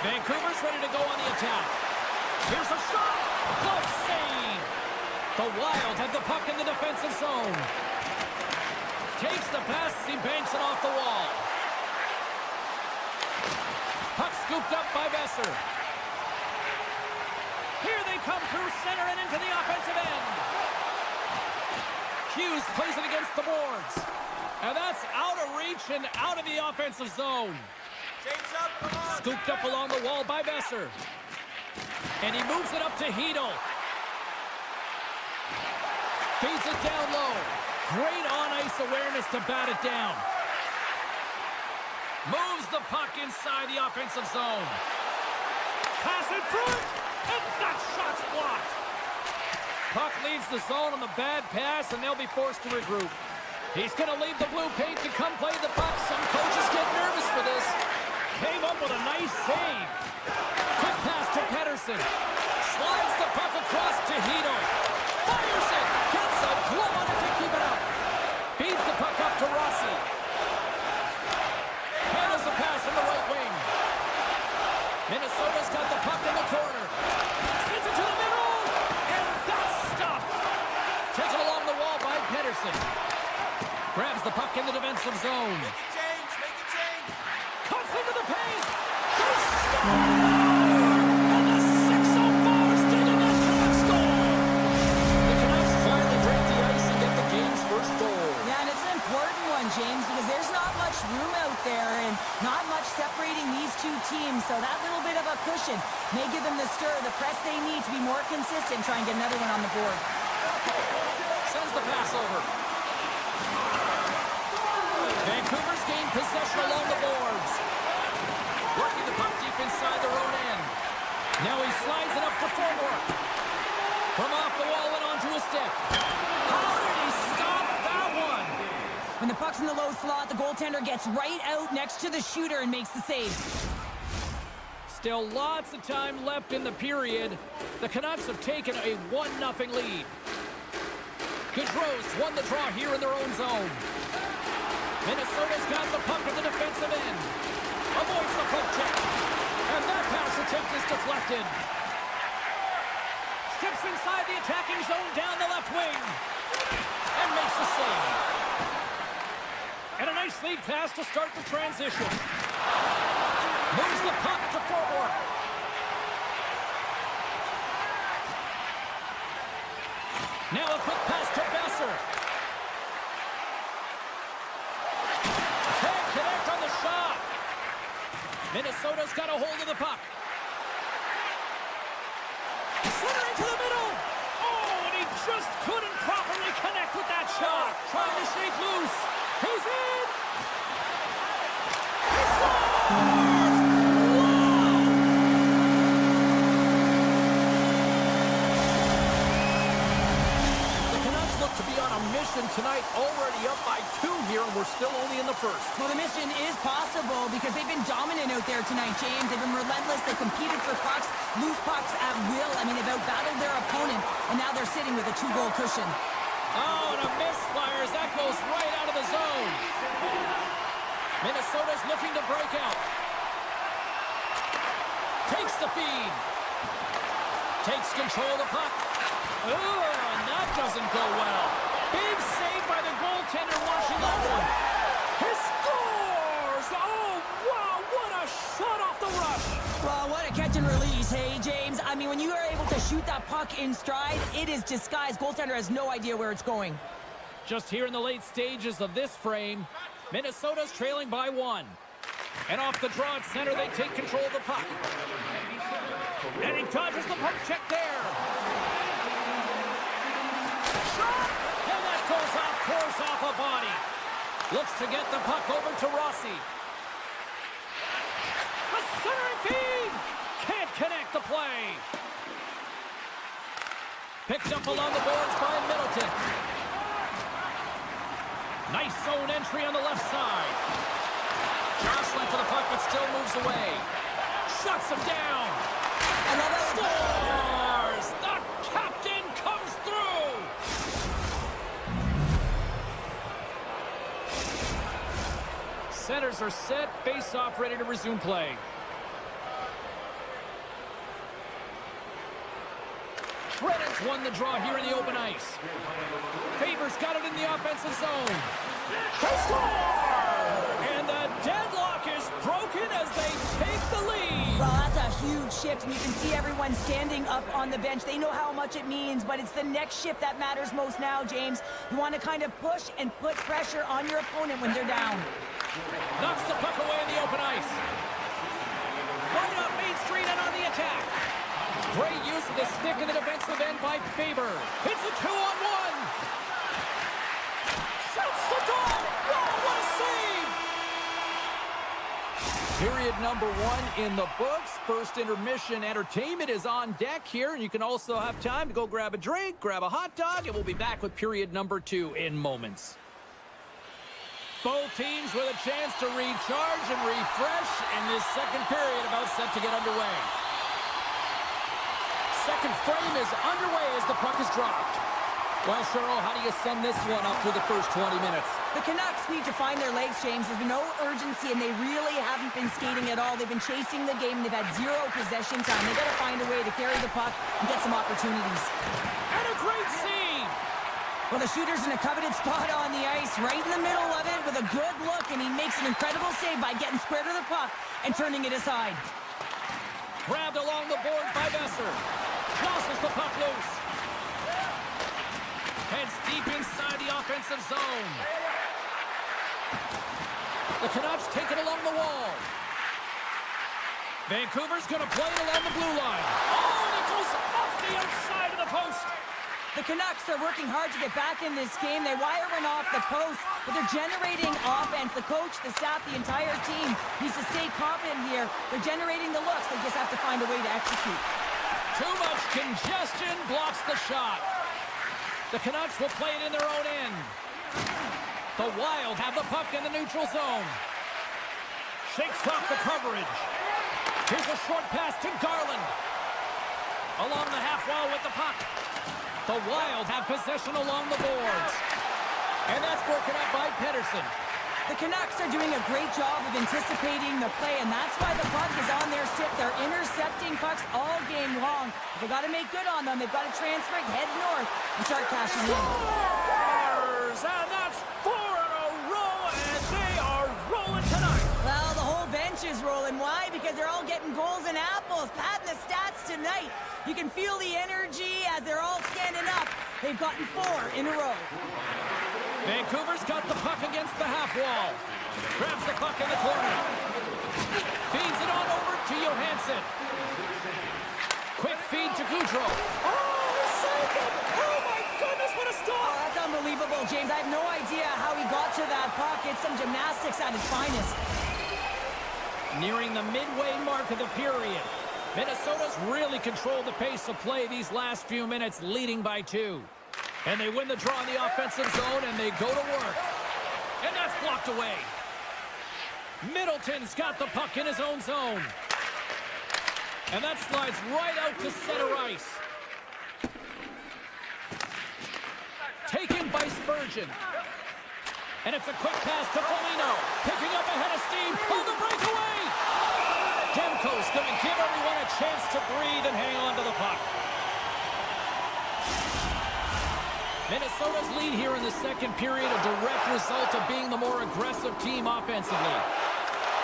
Vancouver's ready to go on the attack. Here's a shot. Glove save. The Wild have the puck in the defensive zone. Takes the pass as he banks it off the wall. Puck scooped up by Besser. Here they come through center and into the offensive end. Hughes plays it against the boards. And that's out of reach and out of the offensive zone. Scooped up along the wall by Besser. And he moves it up to Hedl. Feeds it down low. Great on-ice awareness to bat it down. Moves the puck inside the offensive zone. Pass in front. And that shot's blocked. Puck leaves the zone on the bad pass, and they'll be forced to regroup. He's going to leave the blue paint to come play the puck. Some coaches get nervous for this. Came up with a nice save. Quick pass to Pettersson. Slides the puck across to Hedl. Fires it. Gets a glove on it to keep it up. Feeds the puck up to Rossi. Handles the pass from the right wing. Minnesota's got the puck in the corner. Sends it to the middle. And that's stopped. Taken along the wall by Pettersson. Grabs the puck in the defensive zone. Make it change. Cuts into the paint. They score! And the 6:04 stayed in that Canucks goal. The Canucks finally break the ice and get the game's first goal. Yeah, and it's an important one, James, because there's not much room out there and not much separating these two teams. So that little bit of a cushion may give them the stir, the press they need to be more consistent, try and get another one on the board. Sends the pass over. Vancouver's gained possession along the boards. Working the puck deep inside their own end. Now he slides it up to forward. From off the wall and onto a stick. How did he stop that one? When the puck's in the low slot, the goaltender gets right out next to the shooter and makes the save. Still lots of time left in the period. The Canucks have taken a 1-0 lead. Gaudreau's won the draw here in their own zone. Minnesota's got the puck in the defensive end. Avoids the poke check. And that pass attempt is deflected. Steps inside the attacking zone down the left wing. And makes the save. And a nice lead pass to start the transition. Moves the puck to forward. Now a quick pass to Besser. Can't connect on the shot. Minnesota's got a hold of the puck. Center into the middle. Oh, and he just couldn't properly connect with that shot. Trying to shake loose. He's in. He scores! Tonight, already up by 2 here, and we're still only in the first. Well, the mission is possible because they've been dominant out there tonight, James. They've been relentless. They competed for pucks, loose pucks at will. I mean, they've outbattled their opponent, and now they're sitting with a 2-goal cushion. Oh, and a misfires. That goes right out of the zone. Minnesota's looking to break out. Takes the feed. Takes control of the puck. Ooh, and that doesn't go well. Big save by the goaltender watching that one. He scores! Oh, wow, what a shot off the rush. Well, what a catch and release, hey, James. I mean, when you are able to shoot that puck in stride, it is disguised. Goaltender has no idea where it's going. Just here in the late stages of this frame, Minnesota's trailing by 1. And off the draw at center, they take control of the puck. And he dodges the poke check there. Shot! And that goes off course off a body. Looks to get the puck over to Rossi. A centering feed! Can't connect the play. Picked up along the boards by Middleton. Nice zone entry on the left side. Jostling for the puck, but still moves away. Shuts him down. Another Scores! The captain comes through! Centers are set, face-off ready to resume play. Shredders won the draw here in the open ice. Faber's got it in the offensive zone. They score! And the deadlock is broken as they take the lead. Well, that's a huge shift, and you can see everyone standing up on the bench. They know how much it means, but it's the next shift that matters most now, James. You want to kind of push and put pressure on your opponent when they're down. Knocks the puck away in the open ice. Right up Main Street and on the attack. Great use of the stick in the defensive end by Faber. It's a 2-on-1. Shoots the goal. Wow, what a save! Period number 1 in the books. First intermission entertainment is on deck here. And you can also have time to go grab a drink, grab a hot dog, and we'll be back with period number 2 in moments. Both teams with a chance to recharge and refresh in this second period about set to get underway. Second frame is underway as the puck is dropped. Well, Cheryl, how do you sum this one up through the first 20 minutes? The Canucks need to find their legs, James. There's been no urgency, and they really haven't been skating at all. They've been chasing the game. They've had zero possession time. They've got to find a way to carry the puck and get some opportunities. And a great save! Well, the shooter's in a coveted spot on the ice, right in the middle of it with a good look, and he makes an incredible save by getting square to the puck and turning it aside. Grabbed along the board by Besser. Tosses the puck loose. Heads deep inside the offensive zone. The Canucks take it along the wall. Vancouver's going to play it along the blue line. Oh, and it goes off the outside of the post. The Canucks are working hard to get back in this game. They wire one off the post, but they're generating offense. The coach, the staff, the entire team needs to stay confident here. They're generating the looks. They just have to find a way to execute. Too much congestion blocks the shot. The Canucks will play it in their own end. The Wild have the puck in the neutral zone. Shakes off the coverage. Here's a short pass to Garland. Along the half wall with the puck. The Wild have possession along the boards. And that's broken up by Pettersson. The Canucks are doing a great job of anticipating the play, and that's why the puck is on their stick. They're intercepting pucks all game long. They got to make good on them. They've got to transfer it, head north, and start cashing in. Scores! And that's 4 in a row, and they are rolling tonight. Well, the whole bench is rolling. Why? Because they're all getting goals and apples. Patting the stats tonight. You can feel the energy as they're all standing up. They've gotten 4 in a row. Vancouver's got the puck against the half wall. Grabs the puck in the corner. Feeds it on over to Johansson. Quick feed to Goudreau. Oh, he saved it! Oh my goodness, what a stop! Oh, that's unbelievable, James. I have no idea how he got to that puck. It's some gymnastics at its finest. Nearing the midway mark of the period. Minnesota's really controlled the pace of play these last few minutes, leading by 2. And they win the draw in the offensive zone, and they go to work. And that's blocked away. Middleton's got the puck in his own zone. And that slides right out to center ice. Taken by Spurgeon. And it's a quick pass to Foligno. Picking up ahead of steam on the breakaway. Demko's going to give everyone a chance to breathe and hang on to the puck. Minnesota's lead here in the second period, a direct result of being the more aggressive team offensively.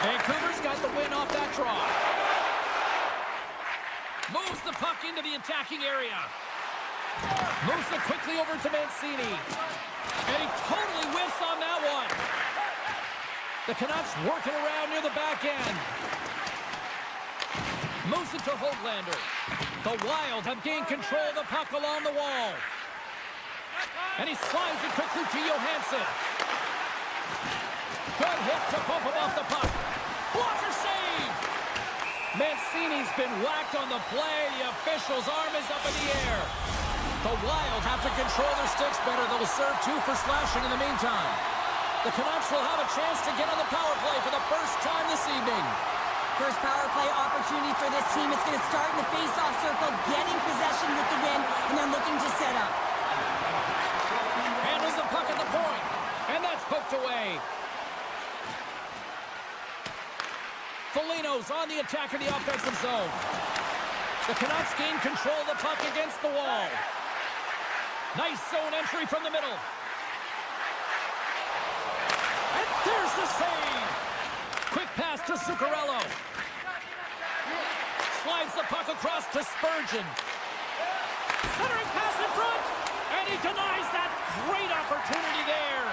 Vancouver's got the win off that draw. Moves the puck into the attacking area. Moves it quickly over to Mancini. And he totally whiffs on that one. The Canucks working around near the back end. Moves it to Höglander. The Wild have gained control of the puck along the wall. And he slides it quickly to Johansson. Good hit to bump him off the puck. Blocker save! Mancini's been whacked on the play. The official's arm is up in the air. The Wild have to control their sticks better. They'll serve 2 for slashing in the meantime. The Canucks will have a chance to get on the power play for the first time this evening. First power play opportunity for this team. It's going to start in the face-off circle, getting possession with the win, and then looking to set up. Handles the puck at the point, and that's poked away. Foligno's on the attack in the offensive zone. The Canucks gain control of the puck against the wall. Nice zone entry from the middle. And there's the save. Quick pass to Zuccarello. Slides the puck across to Spurgeon. Centering pass in front. And he denies that great opportunity there.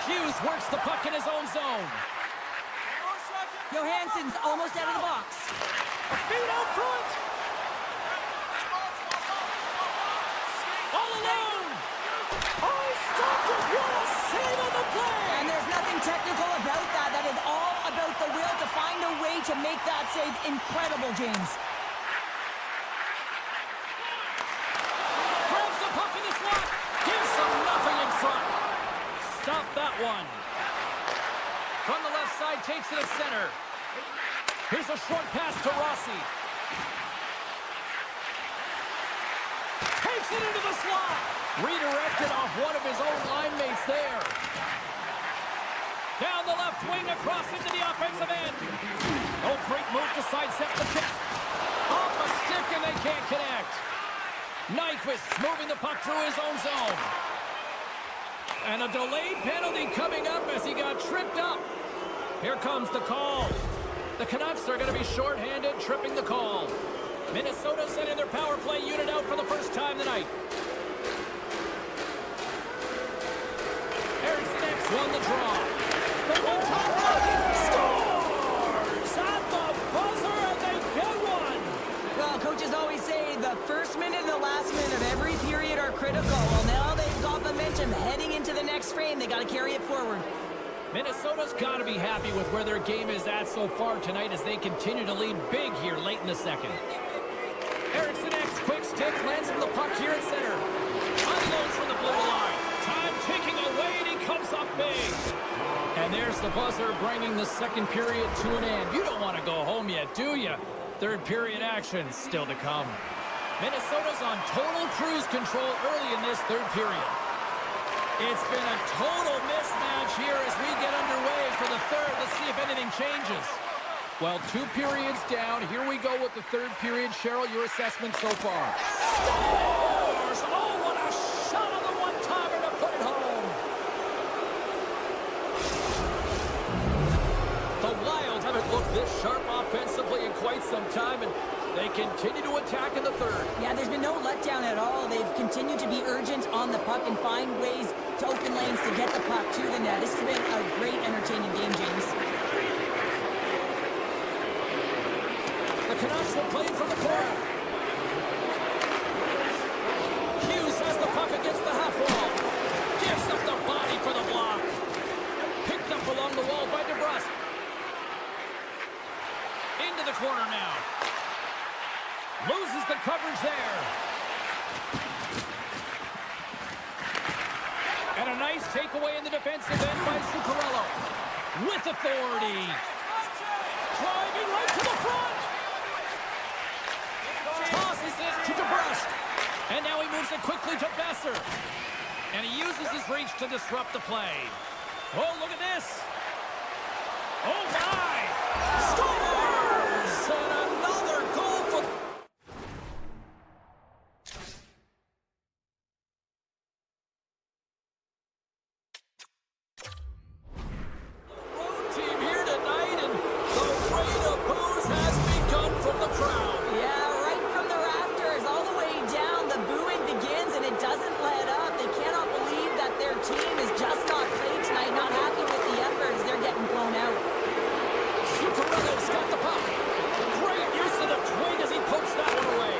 Hughes works the puck in his own zone. Johansson's almost out of the box. A feed out front. All alone. Oh, stopped it. What a save on the play. And there's nothing technical about that. That is all about the will to find a way to make that save incredible, James. Grabs the puck in the slot. Gives them nothing in front. Stop that one. From the left side, takes it to center. Here's a short pass to Rossi. Takes it into the slot. Redirected off one of his own line mates there. Down the left wing, across into the offensive end. Oh, great move to sidestep the kick. Off a stick, and they can't connect. Nyquist moving the puck through his own zone. And a delayed penalty coming up as he got tripped up. Here comes the call. The Canucks are going to be shorthanded, tripping the call. Minnesota sending their power play unit out for the first time tonight. Eriksson X won the draw. The one-time run scores at the buzzer, and they get one. Well, coaches always say the first minute and the last minute of every period are critical. Well, now they've got momentum heading into the next frame. They got to carry it forward. Minnesota's got to be happy with where their game is at so far tonight as they continue to lead big here late in the second. Eriksson X, quick stick, lands from the puck here in center. Unloads from the blue line. Time ticking away, and he comes up big. And there's the buzzer bringing the second period to an end. You don't want to go home yet, do you? Third period action still to come. Minnesota's on total cruise control early in this third period. It's been a total mismatch here as we get underway for the third. Let's see if anything changes. Well, 2 periods down. Here we go with the third period. Cheryl, your assessment so far. Scores! Oh, what a shot on the one-timer to put it home. The Wild haven't looked this sharp offensively in quite some time, and they continue to attack in the third. Yeah, there's been no letdown at all. They've continued to be urgent on the puck and find ways to open lanes to get the puck to the net. This has been a great, entertaining game, James. The Canucks will play from the corner. Hughes has the puck against the half wall. Gives up the body for the block. Picked up along the wall by DeBrusque. Into the corner now. Loses the coverage there. And a nice takeaway in the defensive end by Zuccarello. With authority. Driving right to the front. Tosses it to DeBrusque. And now he moves it quickly to Besser. And he uses his reach to disrupt the play. Oh, look at this. Oh, my. Scores! And another goal for... team here tonight, and the rain of booze has begun from the crowd. Yeah, right from the rafters all the way down. The booing begins, and it doesn't let up. They cannot believe that their team is just not played tonight, not happy with the efforts. They're getting blown out. Zuccarello's got the puck. Great use of the twig as he pokes that one away.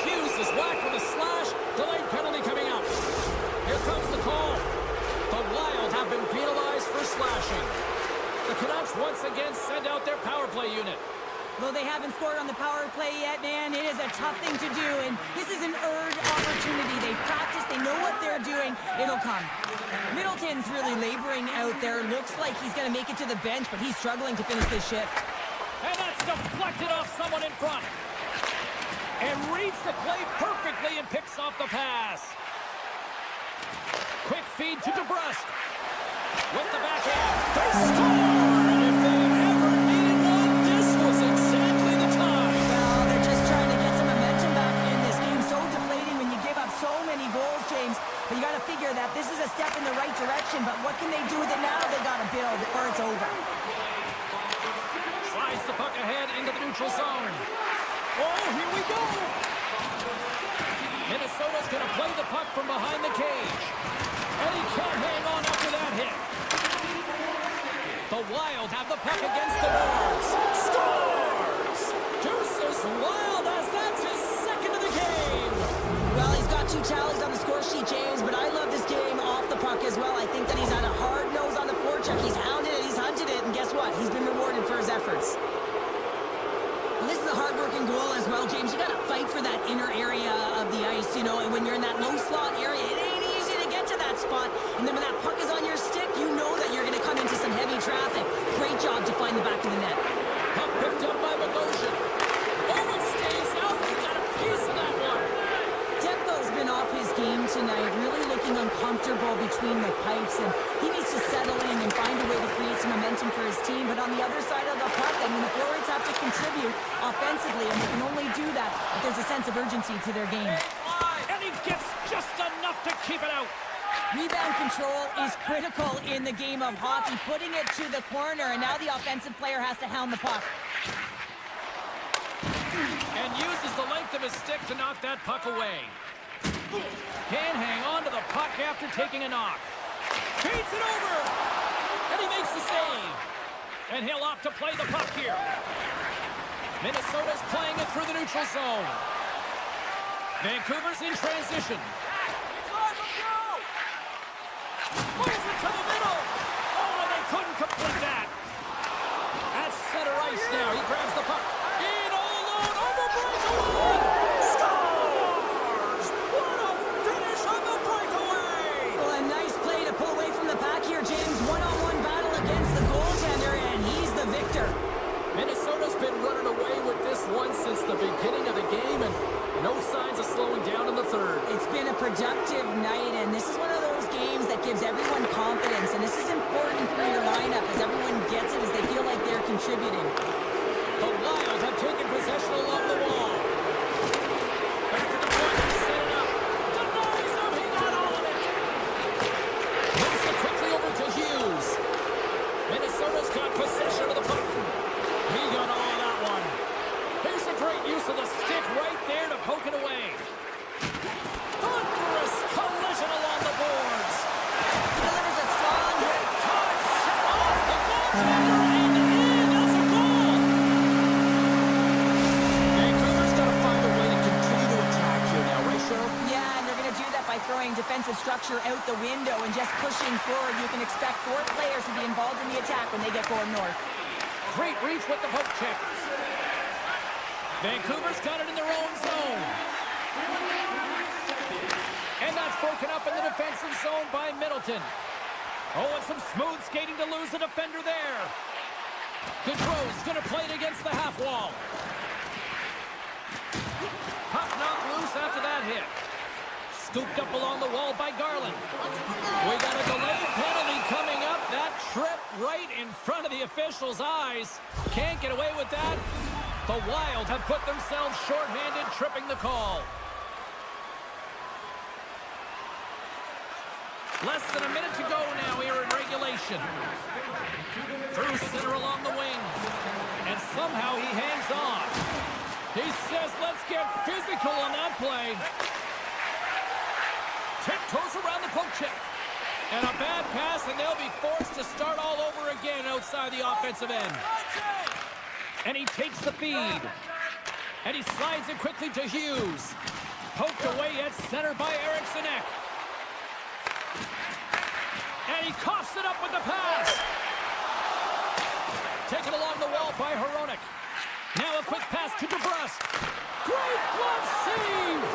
Hughes is whacked with a slash. Delayed penalty coming up. Here comes the call. The Wild have been penalized for slashing. The Canucks once again send out their power play unit. Though they haven't scored on the power play yet, man, it is a tough thing to do, and this is an earned opportunity. They practice, they know what they're doing. It'll come. Middleton's really laboring out there. Looks like he's going to make it to the bench, but he's struggling to finish this shift. And that's deflected off someone in front. And reads the play perfectly and picks off the pass. Quick feed to DeBrusque. With the backhand. They score! And if they ever needed one, this was exactly the time. Well, they're ahead into the neutral zone. Oh, here we go. Minnesota's going to play the puck from behind the cage. And he can't hang on after that hit. The Wild have the puck against the boards. Scores! Deuces Wild as that's his second of the game. Well, he's got 2 tallies on the score sheet, James, but I love this game off the puck as well. I think that he's had a hard nose on the forecheck. He's hounded it, he's hunted it, and guess what? He's been rewarded for his efforts. Well, this is a hard-working goal as well, James. You got to fight for that inner area of the ice, you know, and when you're in that low slot area, it ain't easy to get to that spot. And then when that puck is on your stick, you know that you're going to come into some heavy traffic. Great job to find the back of the net. Puck picked up by Bogosian. Oh, it stays out. He got a piece of that one. Demko's been off his game tonight, really looking uncomfortable between the pipes, and he needs to settle in and find a way to create some momentum for his team. But on the other side of the puck, I mean, the forwards have to contribute offensively, and they can only do that if there's a sense of urgency to their game. And he gets just enough to keep it out. Rebound control is critical in the game of hockey, putting it to the corner, and now the offensive player has to hound the puck. And uses the length of his stick to knock that puck away. Can't hang on to the puck after taking a knock. Feeds it over! And he makes the save. And he'll opt to play the puck here. Minnesota's playing it through the neutral zone. Vancouver's in transition. Moves it to the middle. Oh, and they couldn't complete that. At center ice now. He grabs the puck. In all alone. Over breakaway. Scores! What a finish on the breakaway. Well, a nice play to pull away from the pack here, James. One-on-one battle against the goaltender, and he's the victor. Minnesota's been running away with this one since the beginning of the game, and no signs of slowing down in the third. It's been a productive night, and this is one of those games that gives everyone confidence, and this is important for your lineup as everyone gets it, as they feel like they're contributing. The Wild have taken possession along the wall. Back to the point, they set it up. Denies him, he got all of it. Moves it quickly over to Hughes. Minnesota's got possession of the puck. He got all of that one. Here's a great use of the stick right there to poke it away. Thunderous collision along the boards. He delivers a strong hit. Touch off the goaltender and in. That's a goal. Vancouver's got to find a way to continue to attack here now, right, Cheryl? Yeah, and they're going to do that by throwing defensive structure out the window and just pushing forward. You can expect 4 players to be involved in the attack when they get going north. Great reach with the poke check. Vancouver's got it in their own zone. And that's broken up in the defensive zone by Middleton. Oh, and some smooth skating to lose the defender there. Gaudreau's going to play it against the half wall. Puck knocked loose after that hit. Scooped up along the wall by Garland. We got a delayed penalty coming up. That trip right in front of the official's eyes. Can't get away with that. The Wild have put themselves shorthanded, tripping the call. Less than a minute to go now here in regulation. Through center along the wing. And somehow he hangs on. He says, let's get physical on that play. Tiptoes around the poke check. And a bad pass, and they'll be forced to start all over again outside the offensive end. And he takes the feed. And he slides it quickly to Hughes. Poked away at center by Eriksson Ek. And he coughs it up with the pass. Taken along the wall by Hronek. Now a quick pass to DeBrusque. Great glove save!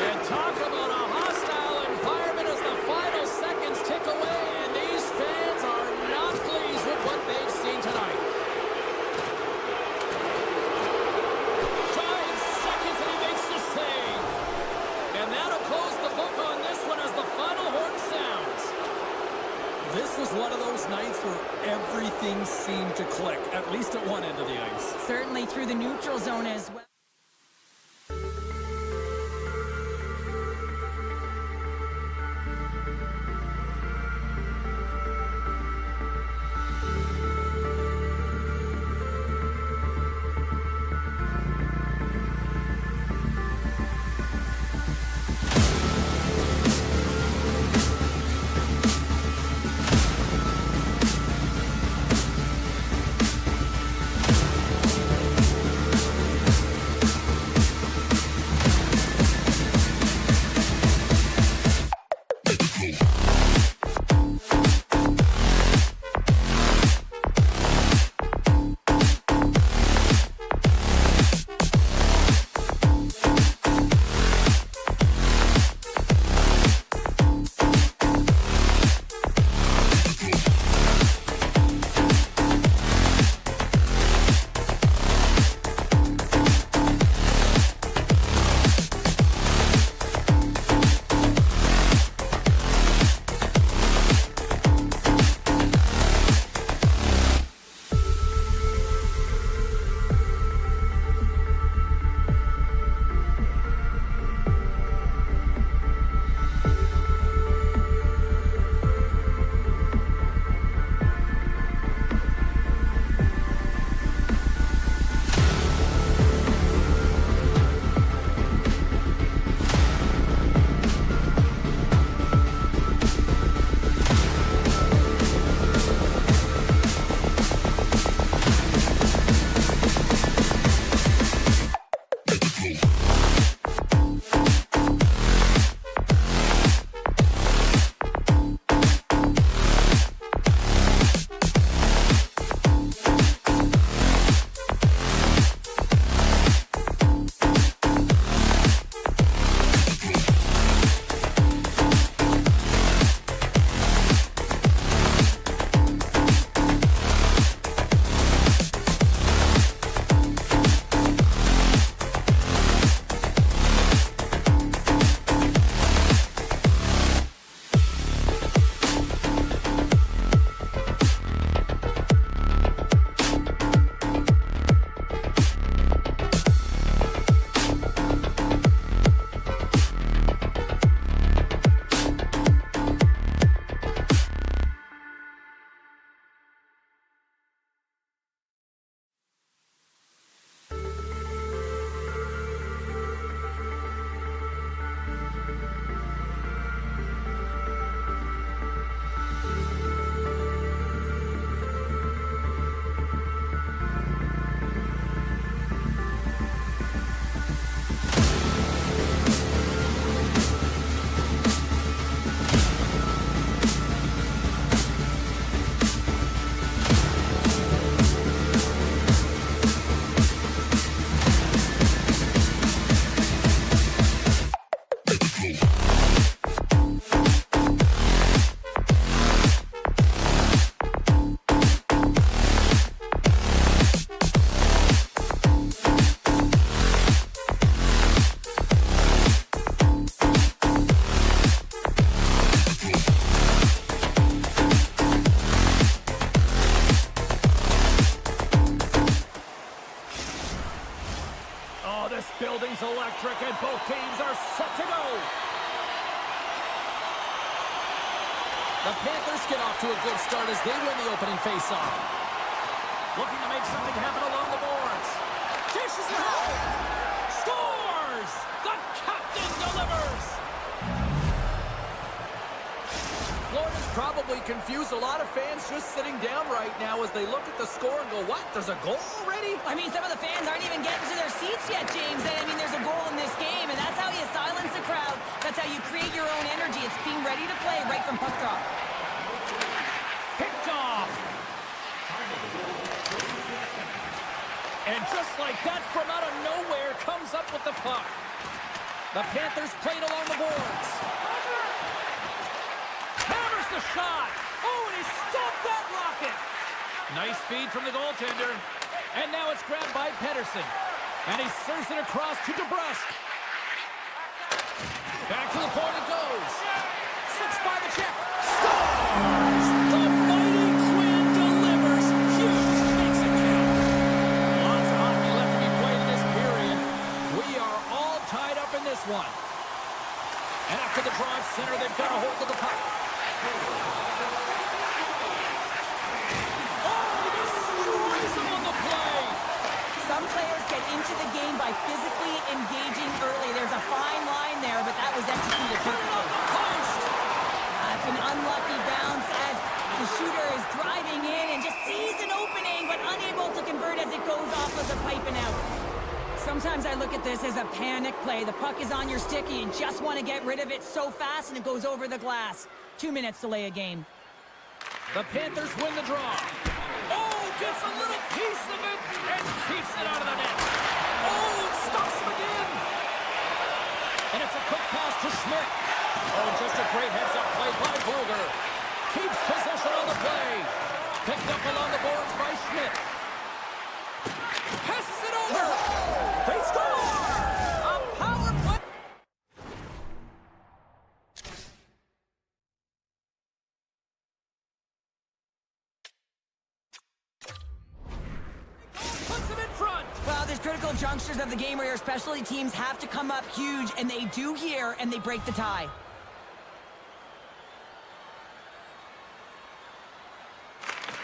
And talk about a hostile environment as the final seconds tick away, and these fans are not pleased with what they've seen tonight. 5 seconds and he makes the save. And that'll close the book on this one as the final horn sounds. This was one of those nights where everything seemed to click, at least at one end of the ice. Certainly through the neutral zone as well. is electric, and both teams are set to go. The Panthers get off to a good start as they win the opening faceoff. Looking to make something happen along the boards. Dishes it home. Scores! The captain delivers! Florida's probably confused a lot of fans just sitting down right now as they look at the score and go, what? There's a goal already? I mean, some of the fans aren't even getting to their seats yet, James. And I mean, there's a goal in this game, and that's how you silence the crowd. That's how you create your own energy. It's being ready to play right from puck drop. Picked off. And just like that, from out of nowhere, comes up with the puck. The Panthers played along the boards. Hammers the shot. Oh, and he stopped that rocket. Nice feed from the goaltender. And now it's grabbed by Pettersson. And he serves it across to DeBrusque. Back to the point it goes. 6 by the check. Scores! The mighty Quinn delivers. Hughes makes it count. Lots of hockey left to be played in this period. We are all tied up in this one. And after the drive center, they've got a hold of the puck. Some players get into the game by physically engaging early. There's a fine line there, but that was executed perfectly. That's an unlucky bounce as the shooter is driving in and just sees an opening, but unable to convert as it goes off of the pipe and out. Sometimes I look at this as a panic play. The puck is on your stick and you just want to get rid of it so fast and it goes over the glass. 2 minutes to lay a game. The Panthers win the draw. Oh, gets a little piece of it and keeps it out of the net. Oh, and stops him again. And it's a quick pass to Schmidt. Oh, just a great heads-up play by Booger. Keeps possession on the play. Picked up along the boards by Schmidt. Passes it over. They score! A power play. Puts him in front. Well, there's critical junctures of the game where your specialty teams have to come up huge, and they do here, and they break the tie.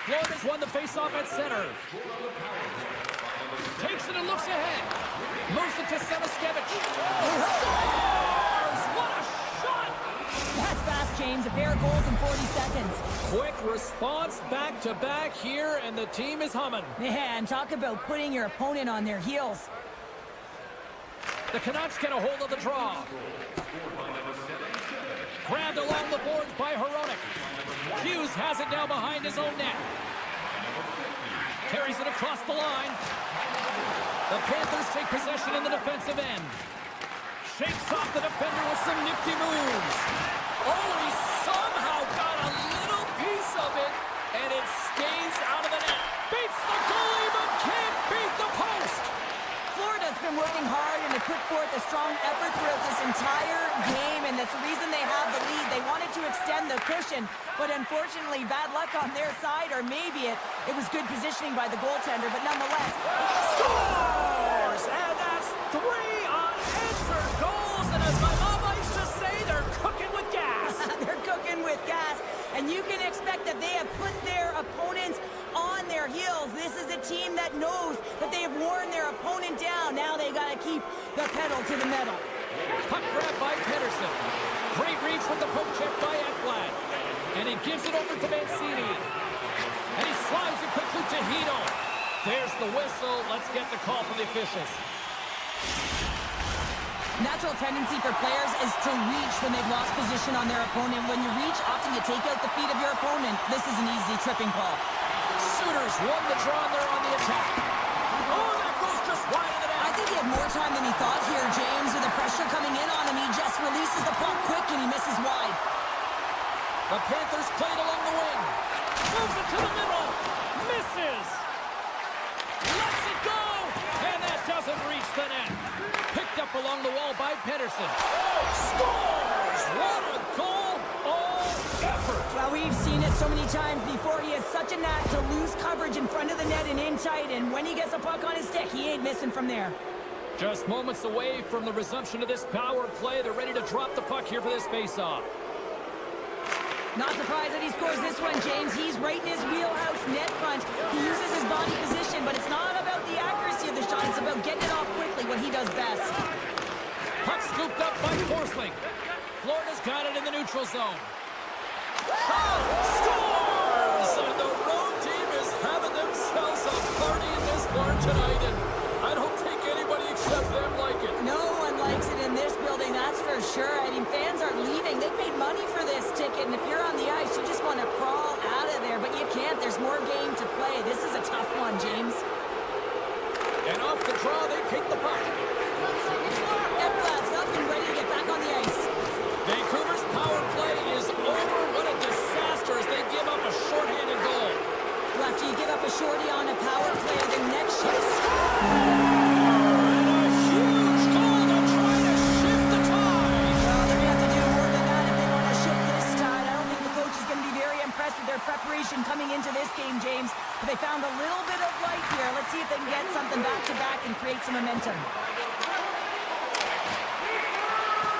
Florida's won the faceoff at center. Takes it and looks ahead. Moves it to Semiskevich. Scores! What a shot! That's fast, James. A pair of goals in 40 seconds. Quick response back-to-back here, and the team is humming. Man, talk about putting your opponent on their heels. The Canucks get a hold of the draw. Grabbed along the boards by Hronek. Hughes has it now behind his own net. Carries it across the line. The Panthers take possession in the defensive end. Shakes off the defender with some nifty moves. Oh, he somehow got a little piece of it, and it stays out of the net. Beats the goalie, but can't beat the post. Florida's been working hard and to put forth a strong effort throughout this entire game, and that's the reason they have the lead. They wanted to extend the cushion, but unfortunately, bad luck on their side, or maybe it was good positioning by the goaltender, but nonetheless, Scores! And that's 3 unanswered goals, and as my mama used to say, they're cooking with gas. they're cooking with gas, and you can expect that they have put their opponents on their heels. This is a team that knows that they have worn their opponent down. Now they got to keep the pedal to the metal. Puck grab by Pettersson. Great reach with the poke check by Ekblad. And he gives it over to Mancini. And he slides it quickly to Hito. There's the whistle. Let's get the call from the officials. Natural tendency for players is to reach when they've lost position on their opponent. When you reach, often you take out the feet of your opponent. This is an easy tripping ball. Sooners won the draw and they're on the attack. Oh, that goes just wide of the net. I think he had more time than he thought here, James. With the pressure coming in on him, he just releases the puck quick and he misses wide. The Panthers played along the wing. Moves it to the middle. Misses. Lets it go. And that doesn't reach the net. Picked up along the wall by Pettersson. Scores! What a goal! All effort. Well, we've seen it so many times before. He has such a knack to lose coverage in front of the net and in tight. And when he gets a puck on his stick, he ain't missing from there. Just moments away from the resumption of this power play. They're ready to drop the puck here for this face-off. Not surprised that he scores this one, James. He's right in his wheelhouse, net front. He uses his body position, but it's not about the accuracy of the shot. It's about getting it off quickly, what he does best. Puck scooped up by Forsling. Florida's got it in the neutral zone. Scores! And the road team is having themselves a party in this bar tonight, and I don't think anybody except them like it. No one likes it in this building, that's for sure. I mean, fans are leaving. They paid money for this ticket, and if you're on the ice, you just want to crawl out of there, but you can't. There's more game to play. This is a tough one, James. And off the draw, they take the puck. Ekblad's up and ready to get back on the ice. Vancouver's power play is over. What a disaster as they give up a shorthanded goal. After you give up a shorty on a power play, the next shift. And a huge goal to try to shift the tide. Well, they're going to have to do more than that if they want to shift this tide. I don't think the coach is going to be very impressed with their preparation coming into this game, James. But they found a little bit of light here. Let's see if they can get something back-to-back and create some momentum.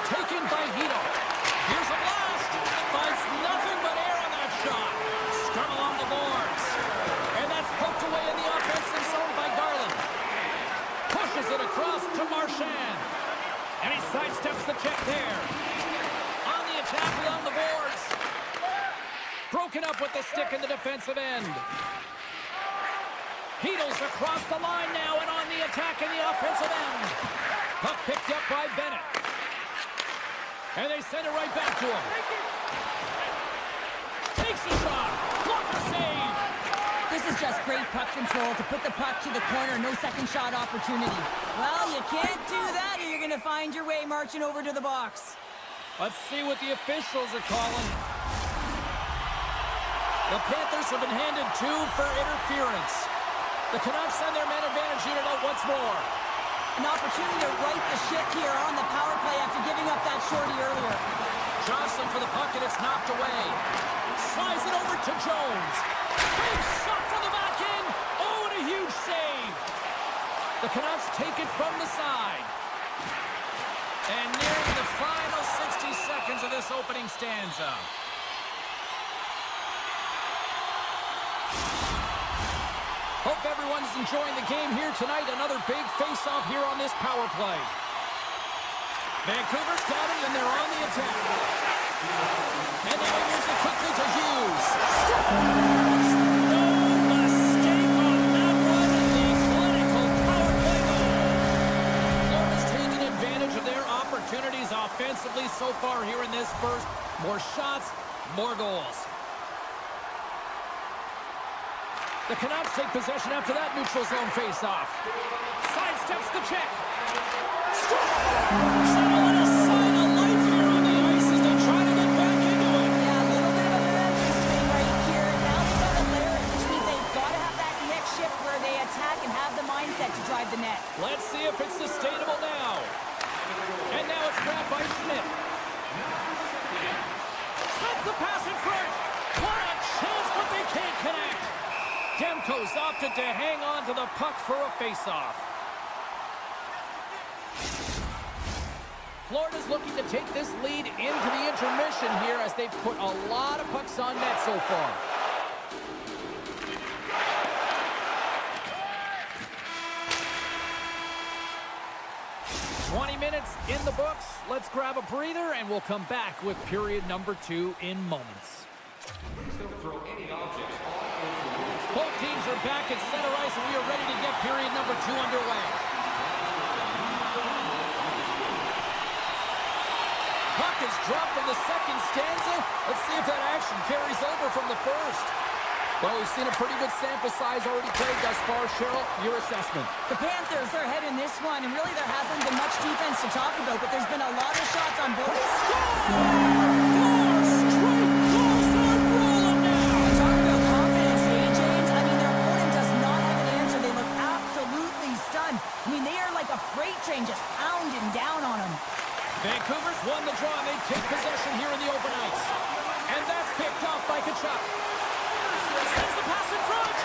Taken by Hito. Here's a blast. Finds nothing but air on that shot. Scrum along the boards. And that's poked away in the offensive zone by Garland. Pushes it across to Marchand. And he sidesteps the check there. On the attack along the boards. Broken up with the stick in the defensive end. Hito's across the line now and on the attack in the offensive end. Puck picked up by Bennett. And they send it right back to him. Takes a shot. Blocker save. This is just great puck control to put the puck to the corner. No second shot opportunity. Well, you can't do that or you're going to find your way marching over to the box. Let's see what the officials are calling. The Panthers have been handed 2 for interference. The Canucks send their man advantage unit out once more. An opportunity to right the ship here on the power play after giving up that shorty earlier. Jostling for the puck and it's knocked away. Slides it over to Jones. Big shot from the back end. Oh, and a huge save. The Canucks take it from the side. And nearing the final 60 seconds of this opening stanza. Hope everyone's enjoying the game here tonight. Another big face-off here on this power play. Vancouver's got it, and they're on the attack. And now he moves it quickly to Hughes. Scores! No mistake on that one. The clinical power play goal. Florida's taking advantage of their opportunities offensively so far here in this first. More shots, more goals. The Canucks take possession after that neutral zone face-off. Sidesteps the check. Scores! And a little sign of life here on the ice as they try to get back into it. Yeah, a little bit of a momentum swing right here. Now they've got to layer it, which means they've got to have that next shift where they attack and have the mindset to drive the net. Let's see if it's sustainable now. And now it's grabbed by Schmidt. Sends the pass in front. What a chance, but they can't connect. Demko's opted to hang on to the puck for a face-off. Florida's looking to take this lead into the intermission here as they've put a lot of pucks on net so far. Minutes in the books. Let's grab a breather and we'll come back with period number 2 in moments. Both teams are back at center ice and we are ready to get period number 2 underway. Puck is dropped in the second stanza. Let's see if that action carries over from the first. Well, we've seen a pretty good sample size already played thus far. Cheryl, your assessment. The Panthers are ahead in this one, and really there hasn't been much defense to talk about, but there's been a lot of shots on both. Talk about confidence, hey, James. I mean, their opponent does not have an answer. They look absolutely stunned. I mean, they are like a freight train just pounding down on them. Vancouver's won the draw. They take possession here in the open ice. And that's picked off by Tkachuk. Sends the pass in front,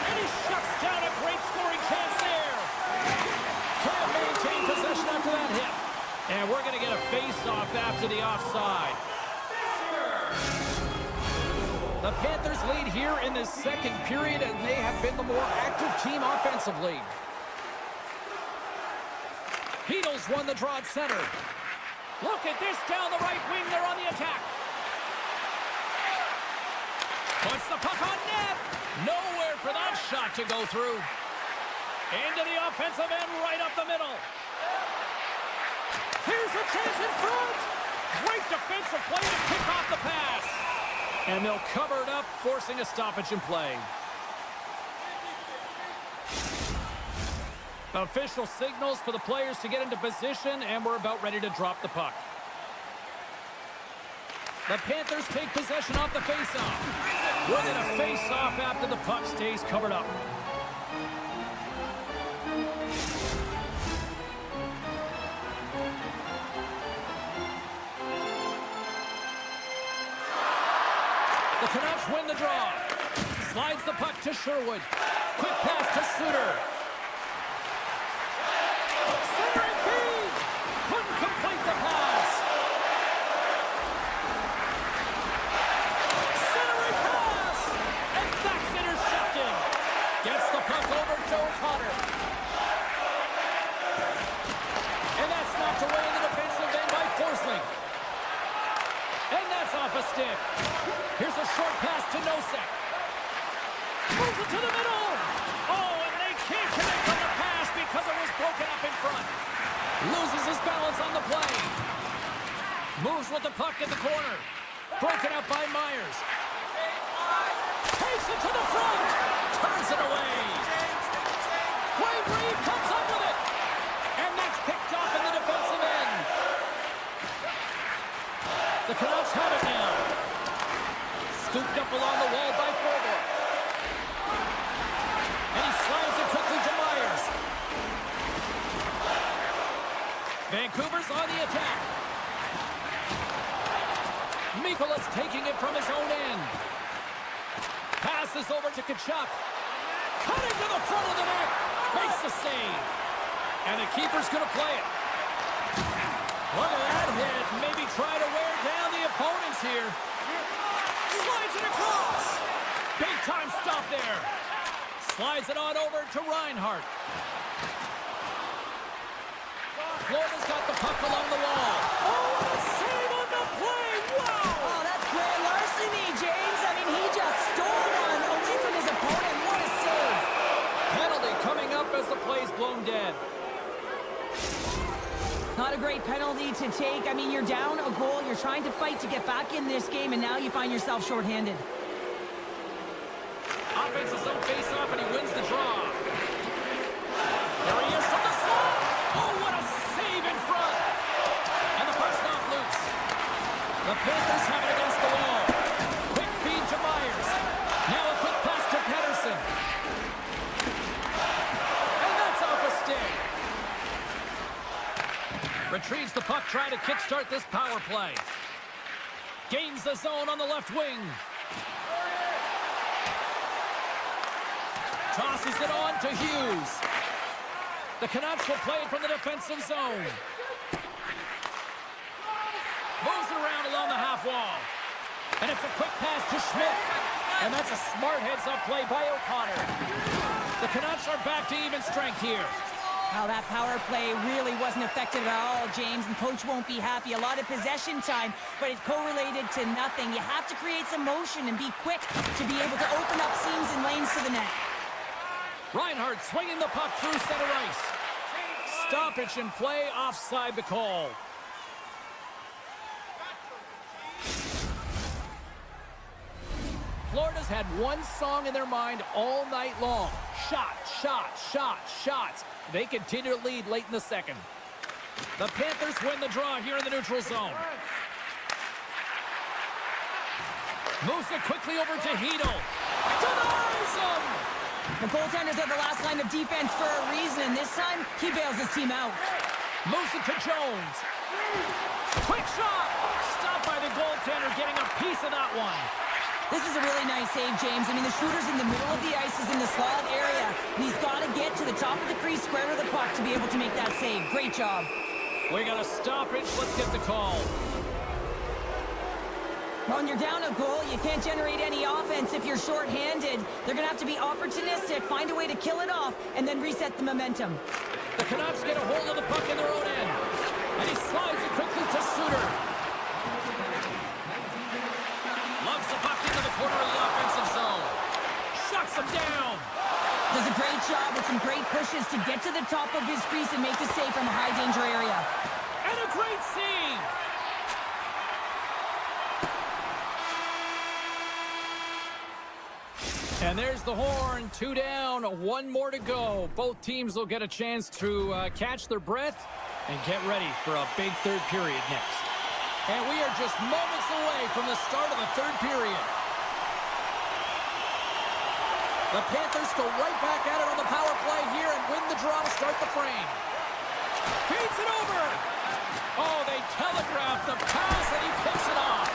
and he shuts down a great scoring chance there. Can't maintain to the offside. The Panthers lead here in this second period, and they have been the more active team offensively. Beatles won the draw at center. Look at this down the right wing. They're on the attack. Puts the puck on net. Nowhere for that shot to go through. Into the offensive end, right up the middle. Here's a chance in front. Great defensive play to pick off the pass. And they'll cover it up, forcing a stoppage in play. Official signals for the players to get into position, and we're about ready to drop the puck. The Panthers take possession off the faceoff. We're going to face off after the puck stays covered up. The Canucks win the draw. Slides the puck to Sherwood. Quick pass to Suter. Centering feed. Couldn't complete the pass. Centering pass. And that's intercepted. Gets the puck over to O'Connor. And that's knocked away in the defensive end by Forsling. And that's off a stick. Here's a short pass to Nosek. Moves it to the middle. Oh, and they can't connect on the pass because it was broken up in front. Loses his balance on the play. Moves with the puck in the corner. Broken up by Myers. Takes it to the front. Turns it away. Wayne Reed comes up with it. And that's picked off in the defensive end. The Canucks have it now. Scooped up along the wall by Fogle. And he slides it quickly to Myers. Vancouver's on the attack. Mikolas taking it from his own end. Passes over to Tkachuk. Cutting to the front of the net. Makes the save. And the keeper's going to play it. Look at that hit. Maybe try to wear down the opponents here. Slides it across. Big time stop there. Slides it on over to Reinhart. Florida's got the puck along the wall. Oh, what a save on the play. Wow. Oh, that's grand larceny, James. I mean, he just stole one away from his opponent. What a save. Penalty coming up as the play's blown dead. Not a great penalty to take. I mean, you're down a goal. You're trying to fight to get back in this game, and now you find yourself shorthanded. Offense is on face-off, and he wins the draw. There he is from the slot. Oh, what a save in front. And the puck's not loose. The Panthers have it against the wall. Quick feed to Myers. Now a quick pass to Pettersson. And that's off a stick. Retrieves the puck, trying to kickstart this power play. Gains the zone on the left wing. Tosses it on to Hughes. The Canucks will play it from the defensive zone. Moves it around along the half wall. And it's a quick pass to Schmidt. And that's a smart heads-up play by O'Connor. The Canucks are back to even strength here. Well, that power play really wasn't effective at all, James, and coach won't be happy. A lot of possession time, but it correlated to nothing. You have to create some motion and be quick to be able to open up seams and lanes to the net. Reinhart swinging the puck through center ice. Stoppage in play, offside the call. Florida's had one song in their mind all night long. Shot, shot, shot, shots. They continue to lead late in the second. The Panthers win the draw here in the neutral zone. Moves it quickly over to Hedl. Denies him! The goaltenders are the last line of defense for a reason, and this time, he bails his team out. Moves it to Jones. Quick shot! Stopped by the goaltender, getting a piece of that one. This is a really nice save, James. I mean, the shooter's in the middle of the ice, is in the slot area, and he's got to get to the top of the crease, square of the puck to be able to make that save. Great job. We got a stoppage. Let's get the call. When you're down a goal, you can't generate any offense if you're shorthanded. They're going to have to be opportunistic, find a way to kill it off, and then reset the momentum. The Canucks get a hold of the puck in their own end. And he slides it quickly to Suter. Loves the puck into the corner of the offensive zone. Shuts him down. Does a great job with some great pushes to get to the top of his crease and make the save from a high-danger area. And a great save. And there's the horn. 2 down, 1 more to go. Both teams will get a chance to catch their breath and get ready for a big third period next. And we are just moments away from the start of the third period. The Panthers go right back at it on the power play here and win the draw to start the frame. Feeds it over. Oh, they telegraphed the pass and he picks it off.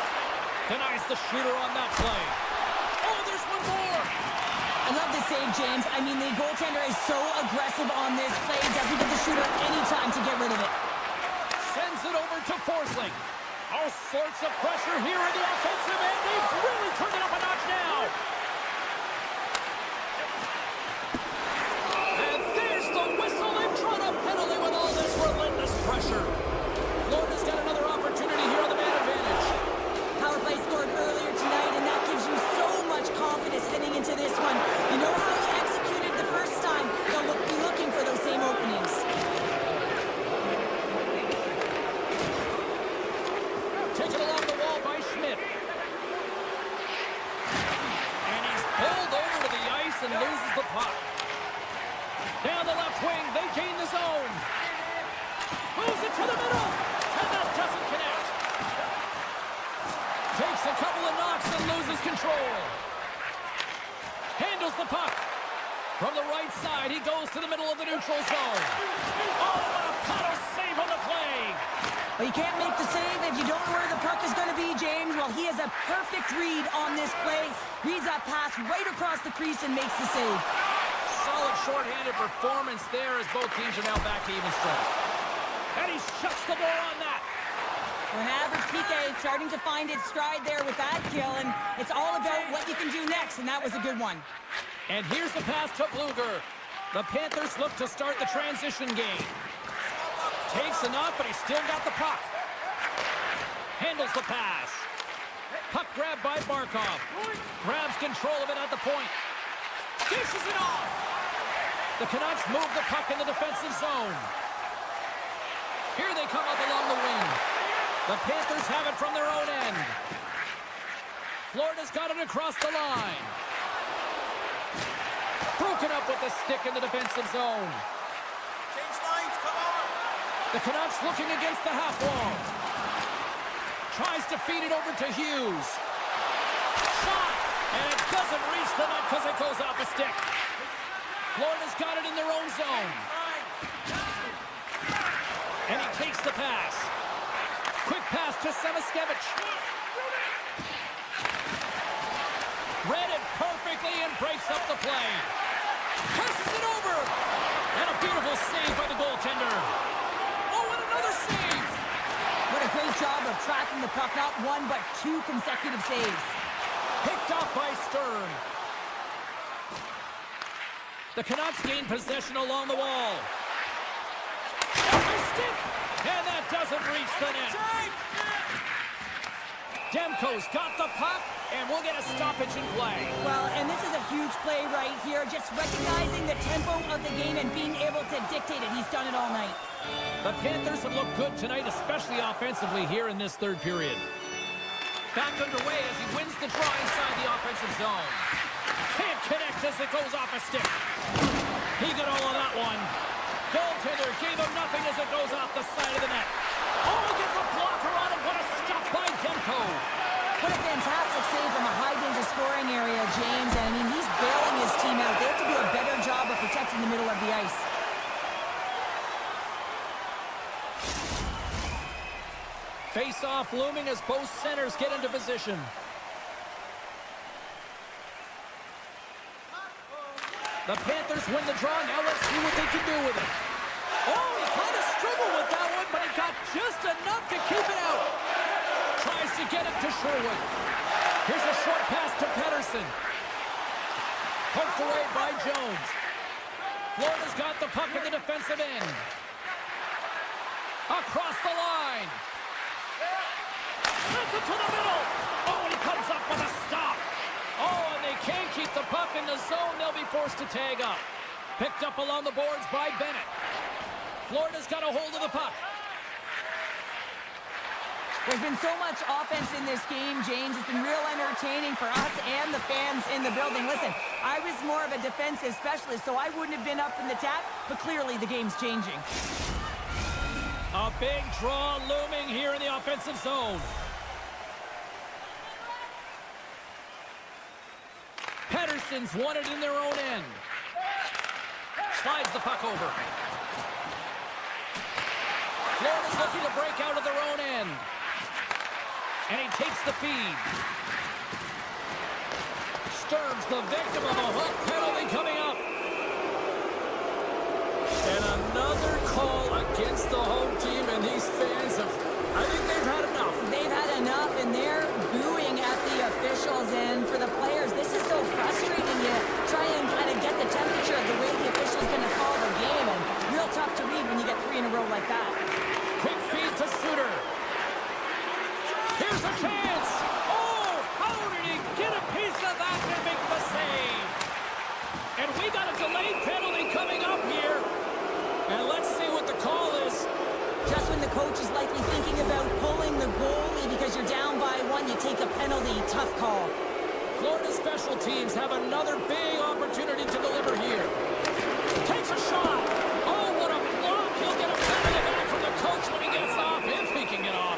Denies the shooter on that play. Oh, there's one more. I love the save, James. I mean, the goaltender is so aggressive on this play. Doesn't give the shooter any time to get rid of it. Sends it over to Forsling. All sorts of pressure here in the offensive end. They've really turned it up a notch now. And there's the whistle. They've drawn a penalty with all this relentless pressure. Florida's got another opportunity here on the man advantage. Power play scored earlier tonight, and that gives you so much confidence heading into this one. You know how you executed the first time. They'll be looking for those same openings. Taken along the wall by Schmidt. And he's pulled over to the ice and loses the puck. Down the left wing, they gain the zone. Moves it to the middle, and that doesn't connect. Takes a couple of knocks and loses control. Handles the puck. From the right side, he goes to the middle of the neutral zone. Oh, what a paddle save on the play. But you can't make the save if you don't know where the puck is going to be, James. Well, he has a perfect read on this play. Reads that pass right across the crease and makes the save. Solid shorthanded performance there as both teams are now back to even strength. And he shuts the door on that. An average PK starting to find its stride there with that kill, and it's all about what you can do next, and that was a good one. And here's the pass to Bluger. The Panthers look to start the transition game. Takes enough, but he's still got the puck. Handles the pass. Puck grab by Barkov. Grabs control of it at the point. Dishes it off. The Canucks move the puck in the defensive zone. Here they come up along the wing. The Panthers have it from their own end. Florida's got it across the line. Broken up with the stick in the defensive zone. Change lines, come on! The Canucks looking against the half wall. Tries to feed it over to Hughes. Shot! And it doesn't reach the net because it goes off a stick. Florida's got it in their own zone. And he takes the pass. Quick pass to Samaskevich. Read it perfectly and breaks up the play. Passes it over. And a beautiful save by the goaltender. Oh, and another save. What a great job of tracking the puck. Not one, but 2 consecutive saves. Picked off by Stern. The Canucks gain possession along the wall. A stick. And that doesn't reach the net. Demko's got the puck, and we'll get a stoppage in play. Well, and this is a huge play right here. Just recognizing the tempo of the game and being able to dictate it. He's done it all night. The Panthers have looked good tonight, especially offensively here in this third period. Back underway as he wins the draw inside the offensive zone. Can't connect as it goes off a stick. He got all of that one. Goaltender gave him nothing as it goes off the side of the net. Oh, he gets a blocker on it. What a stop by Demko. What a fantastic save from a high-danger scoring area, James. And, I mean, he's bailing his team out. They have to do a better job of protecting the middle of the ice. Face-off looming as both centers get into position. The Panthers win the draw. Now let's see what they can do with it. Oh, he kind of struggled with that one, but he got just enough to keep it out. Tries to to get it to Sherwood. Here's a short pass to Pedersen. Poked away by Jones. Florida's got the puck in the defensive end. Across the line. Sends it to the middle. Oh, and he comes up with a stop. Oh, and they can't keep the puck in the zone. They'll be forced to tag up. Picked up along the boards by Bennett. Florida's got a hold of the puck. There's been so much offense in this game, James. It's been real entertaining for us and the fans in the building. Listen, I was more of a defensive specialist, so I wouldn't have been up in the tap, but clearly the game's changing. A big draw looming here in the offensive zone. Pedersen's won it in their own end. Slides the puck over. Florida's looking to break out of their own end. And he takes the feed. Sturm's the victim of a hook penalty coming up. And another call against the home team, and these fans have, I think they've had enough. They've had enough, and they're booing at the officials. And for the players, this is so frustrating. You try and kind of get the temperature of the way the official's going to call the game, and real tough to read when you get 3 in a row like that. Quick feed to Suter. Here's a chance. Oh, how did he get a piece of that to make the save? And we got a delayed penalty coming up here. And let's see what the call is. Just when the coach is likely thinking about pulling the goalie because you're down by 1, you take a penalty. Tough call. Florida special teams have another big opportunity to deliver here. Takes a shot. Oh, what a block. He'll get a penalty back from the coach when he gets off, if he can get off.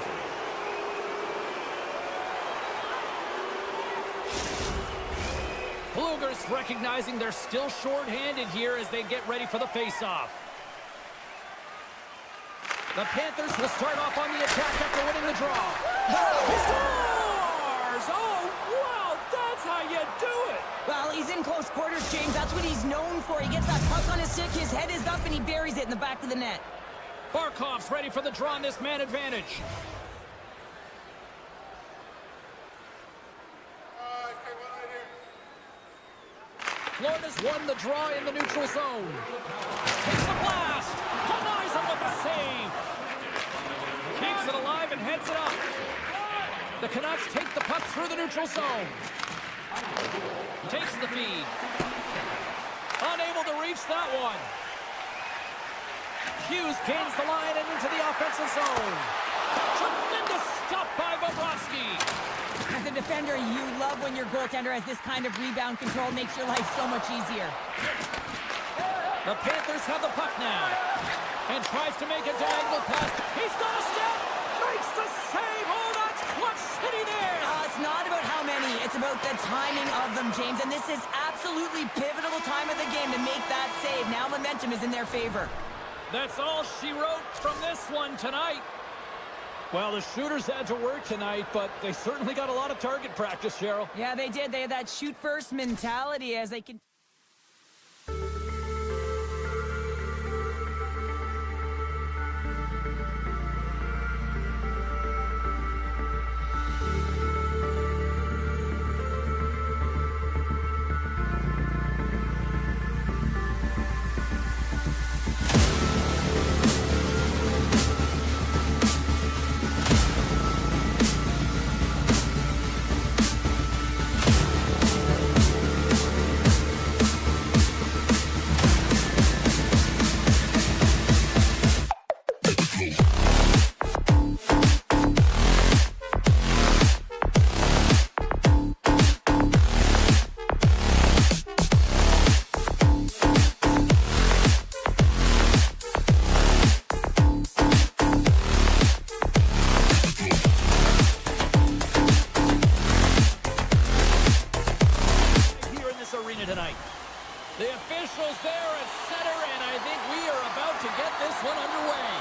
Bluegers recognizing they're still short-handed here as they get ready for the face-off. The Panthers will start off on the attack after winning the draw. He scores! Oh, wow, that's how you do it! Well, he's in close quarters, James. That's what he's known for. He gets that puck on his stick, his head is up, and he buries it in the back of the net. Barkov's ready for the draw on this man advantage. Florida's won the draw in the neutral zone. Takes the blast. Denies him with the save. Keeps it alive and heads it up. The Canucks take the puck through the neutral zone. Takes the feed. Unable to reach that one. Hughes gains the line and into the offensive zone. Tremendous stop by Bobrovsky. As a defender, you love when your goaltender has this kind of rebound control. Makes your life so much easier. The Panthers have the puck now. And tries to make a diagonal pass. He's got a step. Makes the save. Oh, that's clutch city there. It's not about how many. It's about the timing of them, James. And this is absolutely pivotal time of the game to make that save. Now momentum is in their favor. That's all she wrote from this one tonight. Well, the shooters had to work tonight, but they certainly got a lot of target practice, Cheryl. Yeah, they did. They had that shoot-first mentality as they can... The officials there at center, and I think we are about to get this one underway.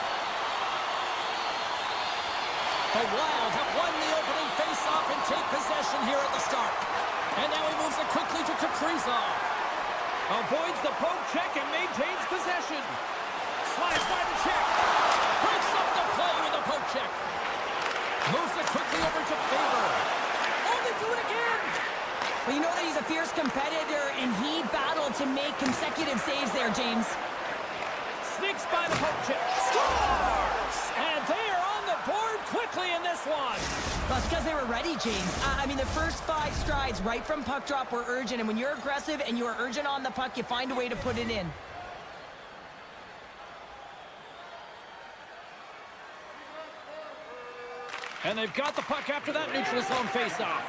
The Wild have won the opening face-off and take possession here at the start. And now he moves it quickly to Kaprizov. Avoids the poke check and maintains possession. Slides by the check. Breaks up the play with a poke check. Moves it quickly over to to make consecutive saves there, James. Sneaks by the poke check. Scores! And they are on the board quickly in this one. Well, it's because they were ready, James. I mean, the first 5 strides right from puck drop were urgent, and when you're aggressive and you are urgent on the puck, you find a way to put it in. And they've got the puck after that neutral zone faceoff.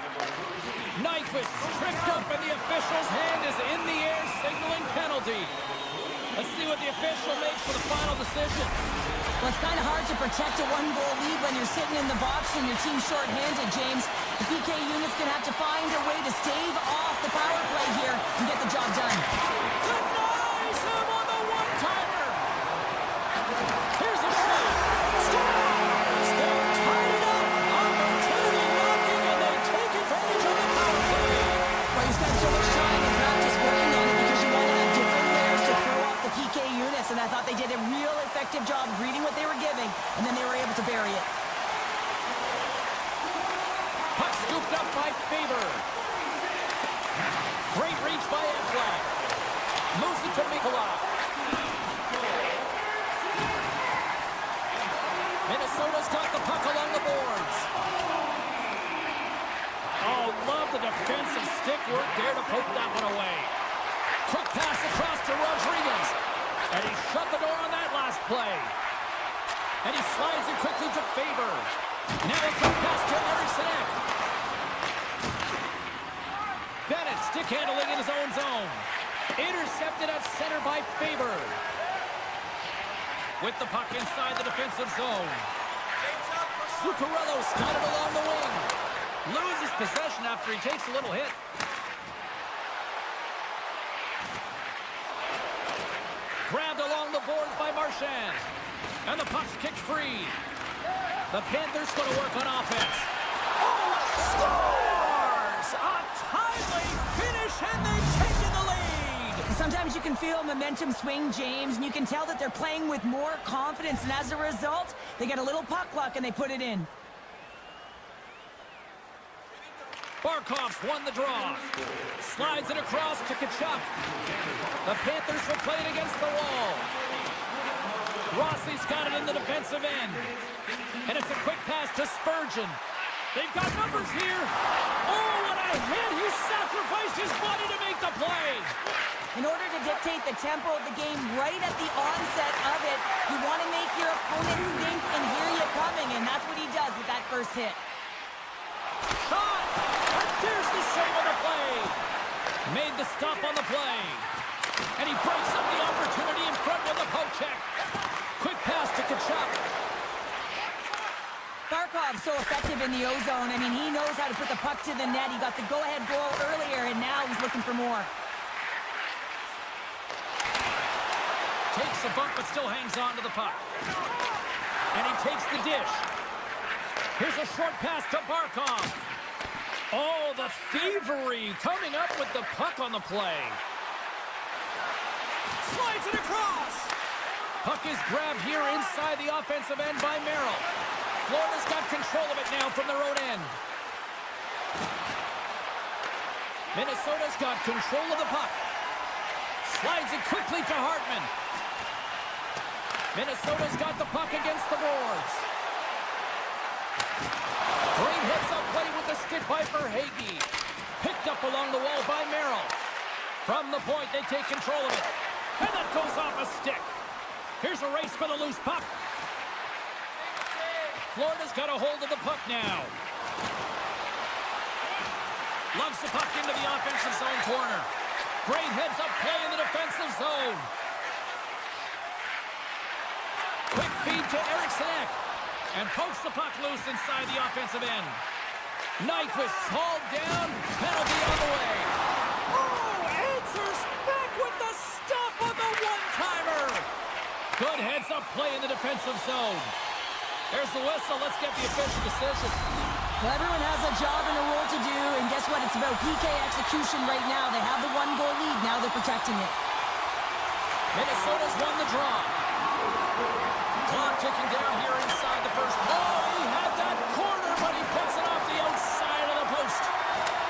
Knife is tripped up, and the official's hand is in the air, signaling penalty. Let's see what the official makes for the final decision. Well, it's kind of hard to protect a 1-goal lead when you're sitting in the box and your team's shorthanded, James. The PK unit's going to have to find a way to stave off the power play here and get the job done. Denies him on the one-timer. Here's a shot. Scores! They've tied it up. Opportunity knocking, and they take advantage of the power play. Well, you spend so much time in practice working on it because you want to have different layers to throw off the PK units, and I thought they did a real effective job of reading what they were giving, and then they were able to bury it. Puck scooped up by Faber. Great reach by Edwin. Moves it to Mikolov. Minnesota's got the puck along the boards. Oh, love the defensive stick work there to poke that one away. Quick pass across to Rodriguez. And he shut the door on that last play. And he slides it quickly to Faber. Now a quick pass to Eriksson. Bennett stick handling in his own zone. Intercepted at center by Faber. With the puck inside the defensive zone. Zuccarello's got it along the wing. Loses possession after he takes a little hit. Grabbed along the boards by Marchand. And the puck's kicked free. The Panthers going to work on offense. Oh, scores! A timely finish, and they've taken the lead. Sometimes you can feel momentum swing, James, and you can tell that they're playing with more confidence, and as a result, they get a little puck luck and they put it in. Barkov's won the draw. Slides it across to Kachuk. The Panthers will play it against the wall. Rossi's got it in the defensive end. And it's a quick pass to Spurgeon. They've got numbers here. Oh, what a hit! He sacrificed his body to make the play. In order to dictate the tempo of the game right at the onset of it, you want to make your opponent think and hear you coming, and that's what he does with that first hit. Shot! And there's the save on the play. Made the stop on the play. And he breaks up the opportunity in front with the poke check. Quick pass to Kachuk. Barkov's so effective in the O-zone. I mean, he knows how to put the puck to the net. He got the go-ahead goal earlier, and now he's looking for more. Takes a bump, but still hangs on to the puck. And he takes the dish. Here's a short pass to Barkov. Oh, the thievery coming up with the puck on the play. Slides it across. Puck is grabbed here inside the offensive end by Merrill. Florida's got control of it now from their own end. Minnesota's got control of the puck. Slides it quickly to Hartman. Minnesota's got the puck against the boards. Great hits up play with the stick by Verhaeghe. Picked up along the wall by Merrill. From the point, they take control of it. And that goes off a stick. Here's a race for the loose puck. Florida's got a hold of the puck now. Lugs the puck into the offensive zone corner. Great heads-up play in the defensive zone. Quick feed to Eriksson. And pokes the puck loose inside the offensive end. Nyquist hauled down. Penalty on the way. Oh, answers back with the stop on the one-timer. Good heads-up play in the defensive zone. There's the whistle. Let's get the official decision. Well, everyone has a job and a role to do, and guess what? It's about PK execution right now. They have the 1-goal lead. Now they're protecting it. Minnesota's won the draw. Clock ticking down here inside the first. Oh, he had that corner, but he puts it off the outside of the post.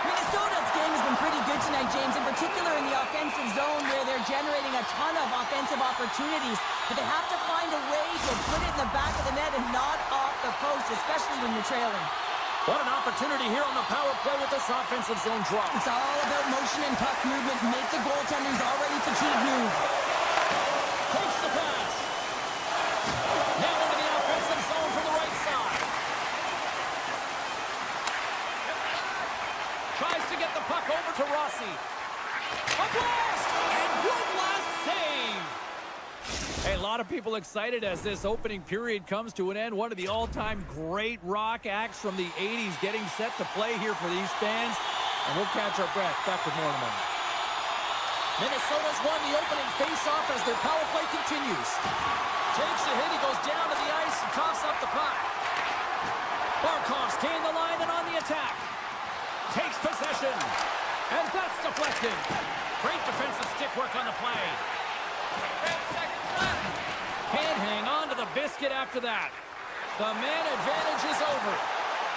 Minnesota's game has been pretty good tonight. tonight, James, in particular in the offensive zone where they're generating a ton of offensive opportunities. But they have to find a way to put it in the back of the net and not off the post, especially when you're trailing. What an opportunity here on the power play with this offensive zone draw. It's all about motion and puck movement. Make the goaltender's already fatigued move. Takes the pass. Now into the offensive zone from the right side. Tries to get the puck over to Rossi. A blast! And one last save! Hey, a lot of people excited as this opening period comes to an end. One of the all-time great rock acts from the 80s getting set to play here for these fans. And we'll catch our breath. Back with more in a moment. Minnesota's won the opening face-off as their power play continues. Takes a hit. He goes down to the ice and coughs up the puck. Barkov's gained the line and on the attack. Takes possession. And that's deflected. Great defensive stick work on the play. Can't hang on to the biscuit after that. The man advantage is over.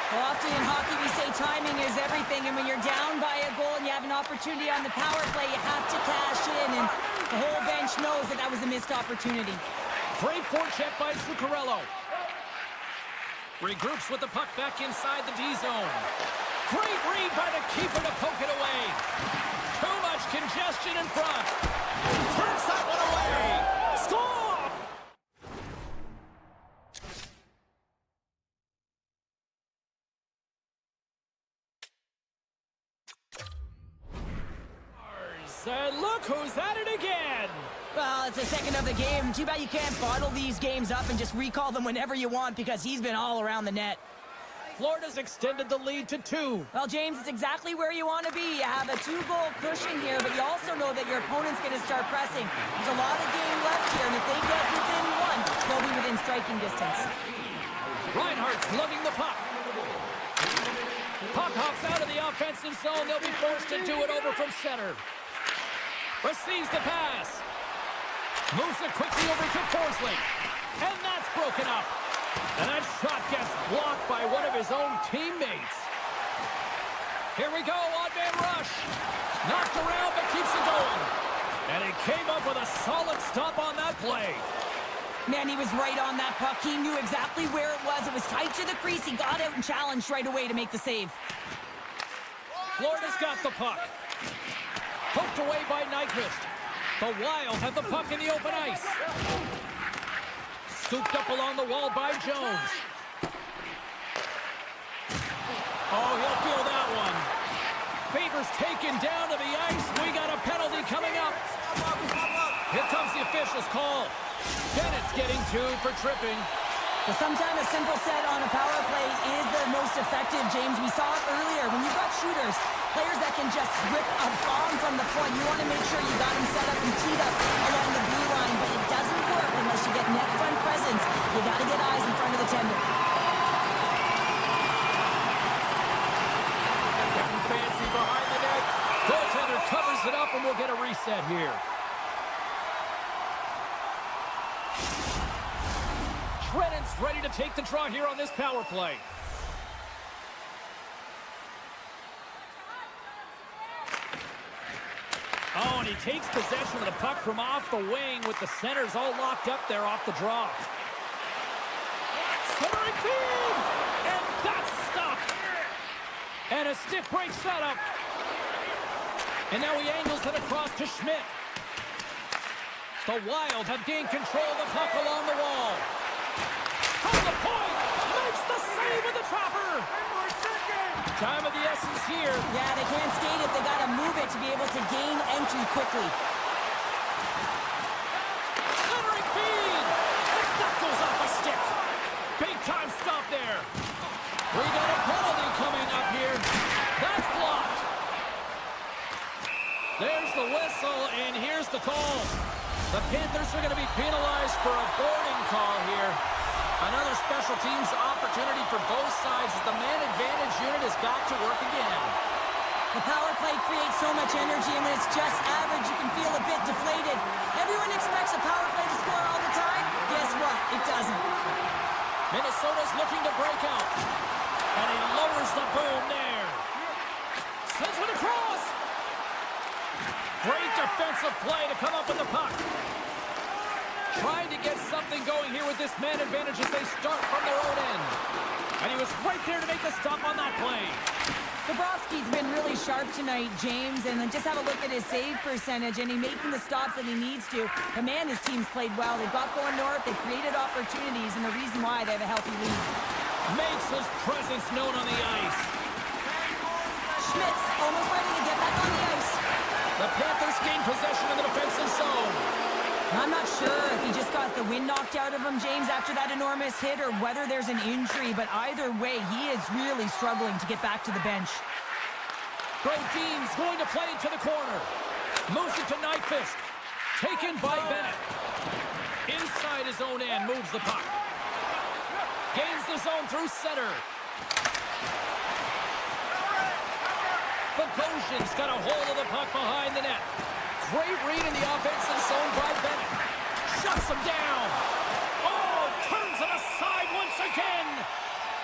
Well, often in hockey we say timing is everything, and when you're down by a goal and you have an opportunity on the power play, you have to cash in, and the whole bench knows that that was a missed opportunity. Great forecheck by Zuccarello. Regroups with the puck back inside the D-zone. Great read by the keeper to poke it away. Too much congestion in front. Turns that one away. Score! And look who's at it again! Well, it's the second of the game. Too bad you can't bottle these games up and just recall them whenever you want, because he's been all around the net. Florida's extended the lead to 2. Well, James, it's exactly where you want to be. You have a 2-goal cushion here, but you also know that your opponent's going to start pressing. There's a lot of game left here, and if they get within 1, they'll be within striking distance. Reinhardt's lugging the puck. Puck hops out of the offensive zone. They'll be forced to do it over from center. Receives the pass. Moves it quickly over to Forsling. And that's broken up. And that shot gets blocked by one of his own teammates. Here we go, odd-man rush. Knocked around, but keeps it going. And he came up with a solid stop on that play. Man, he was right on that puck. He knew exactly where it was. It was tight to the crease. He got out and challenged right away to make the save. Florida's got the puck. Poked away by Nyquist. The Wild have the puck in the open ice. Scooped up along the wall by Jones. Oh, he'll feel that one. Faber's taken down to the ice. We got a penalty coming up. Here comes the official's call. Bennett's getting 2 for tripping. But sometimes a simple set on a power play is the most effective, James. We saw it earlier. When you've got shooters, players that can just rip a bomb from the point, you want to make sure you got them set up and teed up along the blue line. But it doesn't work unless you get net front presence. You got to get eyes in front of the tender. Getting fancy behind the net. Goaltender covers it up, and we'll get a reset here. Trenin's ready to take the draw here on this power play. Oh, and he takes possession of the puck from off the wing with the centers all locked up there off the draw. Centering feed! And that's stopped! And a stick break setup. And now he angles it across to Schmidt. The Wild have gained control of the puck along the wall. From the point, makes the save with the trapper. Time of the essence here. Yeah, they can't skate it. They got to move it to be able to gain entry quickly. Centering feed. And that goes off a stick. Big time stop there. We got a penalty coming up here. That's blocked. There's the whistle, and here's the call. The Panthers are going to be penalized for a boarding call here. Another special teams opportunity for both sides as the man advantage unit is back to work again. The power play creates so much energy, and when it's just average, you can feel a bit deflated. Everyone expects a power play to score all the time. Guess what? It doesn't. Minnesota's looking to break out. And he lowers the boom there. Sends it across. defensive play to come up with the puck. Trying to get something going here with this man advantage as they start from their own end. And he was right there to make the stop on that play. Bobrovsky's been really sharp tonight, James, and then just have a look at his save percentage, and he's making the stops that he needs to. But man, his team's played well. They've got going north, they've created opportunities, and the reason why they have a healthy lead. Makes his presence known on the ice. Schmidt's almost ready to get back on the ice. The Panthers gain possession in the defensive zone. I'm not sure if he just got the wind knocked out of him, James, after that enormous hit, or whether there's an injury, but either way, he is really struggling to get back to the bench. Brodin's going to play into the corner. Moves it to Nyquist. Taken by Bennett. Inside his own end, moves the puck. Gains the zone through center. Bogosian's got a hold of the puck behind the net. Great read in the offensive zone by Bennett. Shuts him down. Oh, turns it aside once again.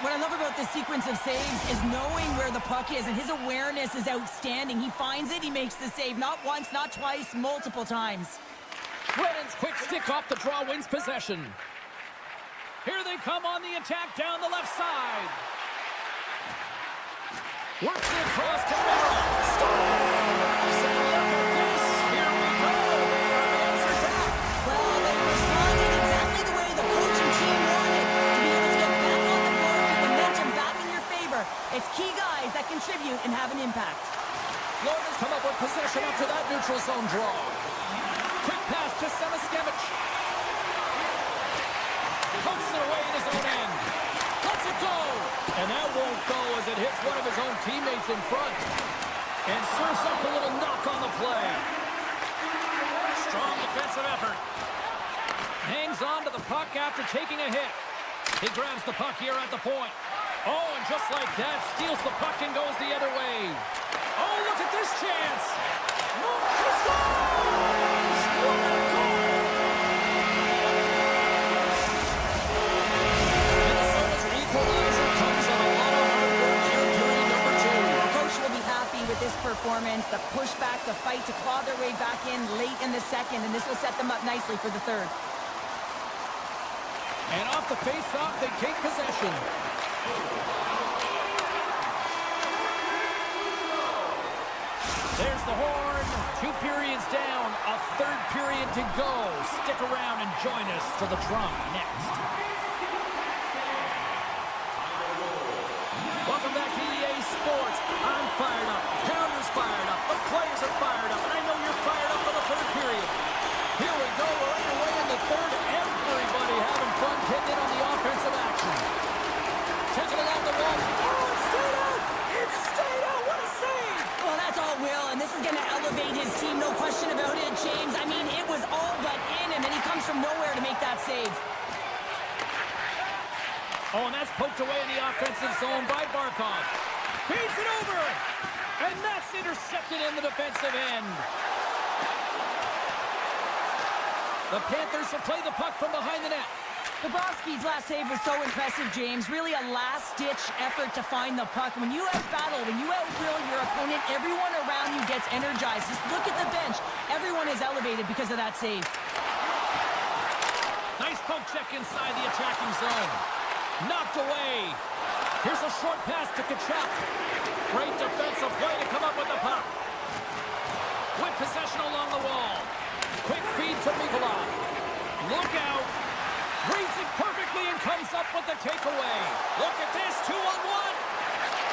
What I love about this sequence of saves is knowing where the puck is, and his awareness is outstanding. He finds it, he makes the save. Not once, not twice, multiple times. Brennan's quick stick off the draw wins possession. Here they come on the attack down the left side. Works it across to Merrill. Scores! And look at this. Here we go. They are answered back. Well, they responded exactly the way the coach and team wanted. To be able to get back on the board, get the momentum back in your favor. It's key guys that contribute and have an impact. Florida's come up with possession after that neutral zone draw. Quick pass to Samaskevich. Pokes it away in his own end. Lets it go. And that won't go as it hits one of his own teammates in front. And serves up a little knock on the play. Strong defensive effort. Hangs on to the puck after taking a hit. He grabs the puck here at the point. Oh, and just like that, steals the puck and goes the other way. Oh, look at this chance. He scores! What a goal! Minnesota's equalizer comes on a lot of hard work here during number 2. The coach will be happy with this performance. The pushback, the fight to claw their way back in late in the second, and this will set them up nicely for the third. And off the face-off, they take possession. There's the horn. 2 periods down. A third period to go. Stick around and join us for the drama next. Welcome back to EA Sports. I'm fired up. Pounder's fired up. The players are fired up. And I know you're fired up for the third period. Here we go. We're underway in the third. Everybody having fun getting in on the offensive action. Taking it along the wall. Oh, it stayed out. It stayed out. What a save. Well, that's all Will, and this is going to elevate his team, no question about it, James. I mean, it was all but in him, and he comes from nowhere to make that save. Oh, and that's poked away in the offensive zone by Barkov. Feeds it over. And that's intercepted in the defensive end. The Panthers will play the puck from behind the net. Bobrovsky's last save was so impressive, James. Really a last-ditch effort to find the puck. When you out-battle, when you out-will your opponent, everyone around you gets energized. Just look at the bench. Everyone is elevated because of that save. Nice poke check inside the attacking zone. Knocked away. Here's a short pass to Kachuk. Great defensive play to come up with the puck. With possession along the wall. Quick feed to Mikula. Look out. Reads it perfectly and comes up with the takeaway. Look at this, 2-on-1.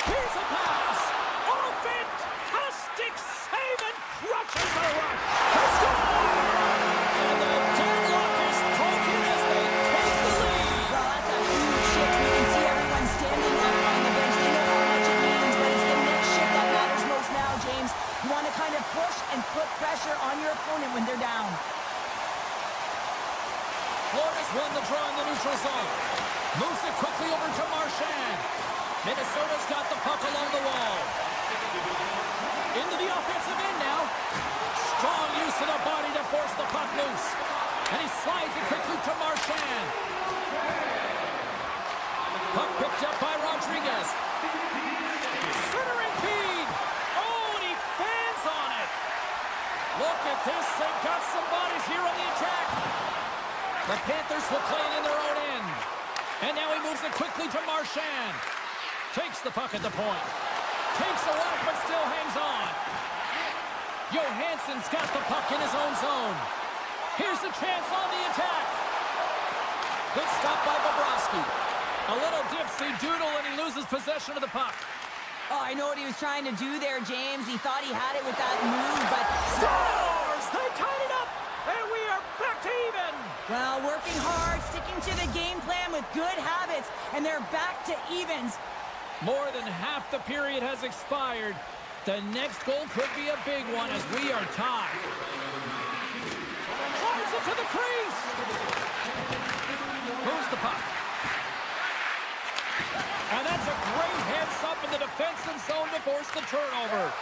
Here's a pass. A fantastic save and crutches the rush. Let's go! And the deadlock is broken as they take the lead. Well, that's a huge shift. You can see everyone standing up on the bench. They know how much it means, but it's the next shift that matters most now, James. You want to kind of push and put pressure on your opponent when they're down. Florida's won the draw in the neutral zone. Moves it quickly over to Marchand. Minnesota's got the puck along the wall. Into the offensive end now. Strong use of the body to force the puck loose. And he slides it quickly to Marchand. Puck picked up by Rodriguez. Centering feed. Oh, and he fans on it. Look at this. They've got some bodies here on the attack. The Panthers will play it in their own end. And now he moves it quickly to Marchand. Takes the puck at the point. Takes a whack, but still hangs on. Johansson's got the puck in his own zone. Here's a chance on the attack. Good stop by Bobrovsky. A little dipsy doodle, and he loses possession of the puck. Oh, I know what he was trying to do there, James. He thought he had it with that move, but... Scores! They tied it up, and we are back to even. Well, working hard, sticking to the game plan with good habits, and they're back to evens. More than half the period has expired. The next goal could be a big one as we are tied. Drives it to the crease. Moves the puck. And that's a great heads-up in the defensive zone to force the turnover.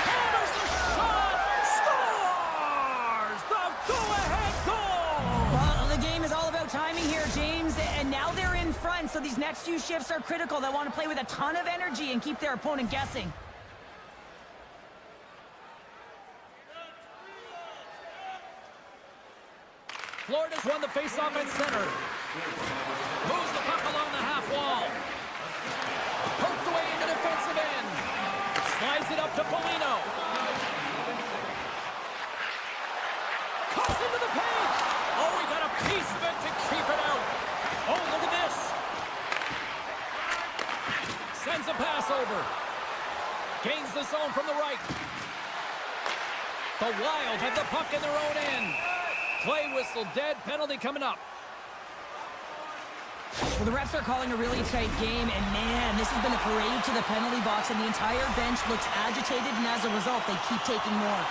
Hammers the shot! Scores! The go-ahead goal! Well, the game is all about timing here, James, and now they're in front, so these next few shifts are critical. They want to play with a ton of energy and keep their opponent guessing. Florida's won the faceoff at center. Moves the puck along the half wall. Poked away into defensive end. Slides it up to Foligno. Cuts into the paint. Oh, he got a piece of it to keep it out. Oh, look at this. Sends a pass over. Gains the zone from the right. The Wild have the puck in their own end. Play whistle, dead, penalty coming up. Well, the refs are calling a really tight game, and man, this has been a parade to the penalty box, and the entire bench looks agitated, and as a result, they keep taking more.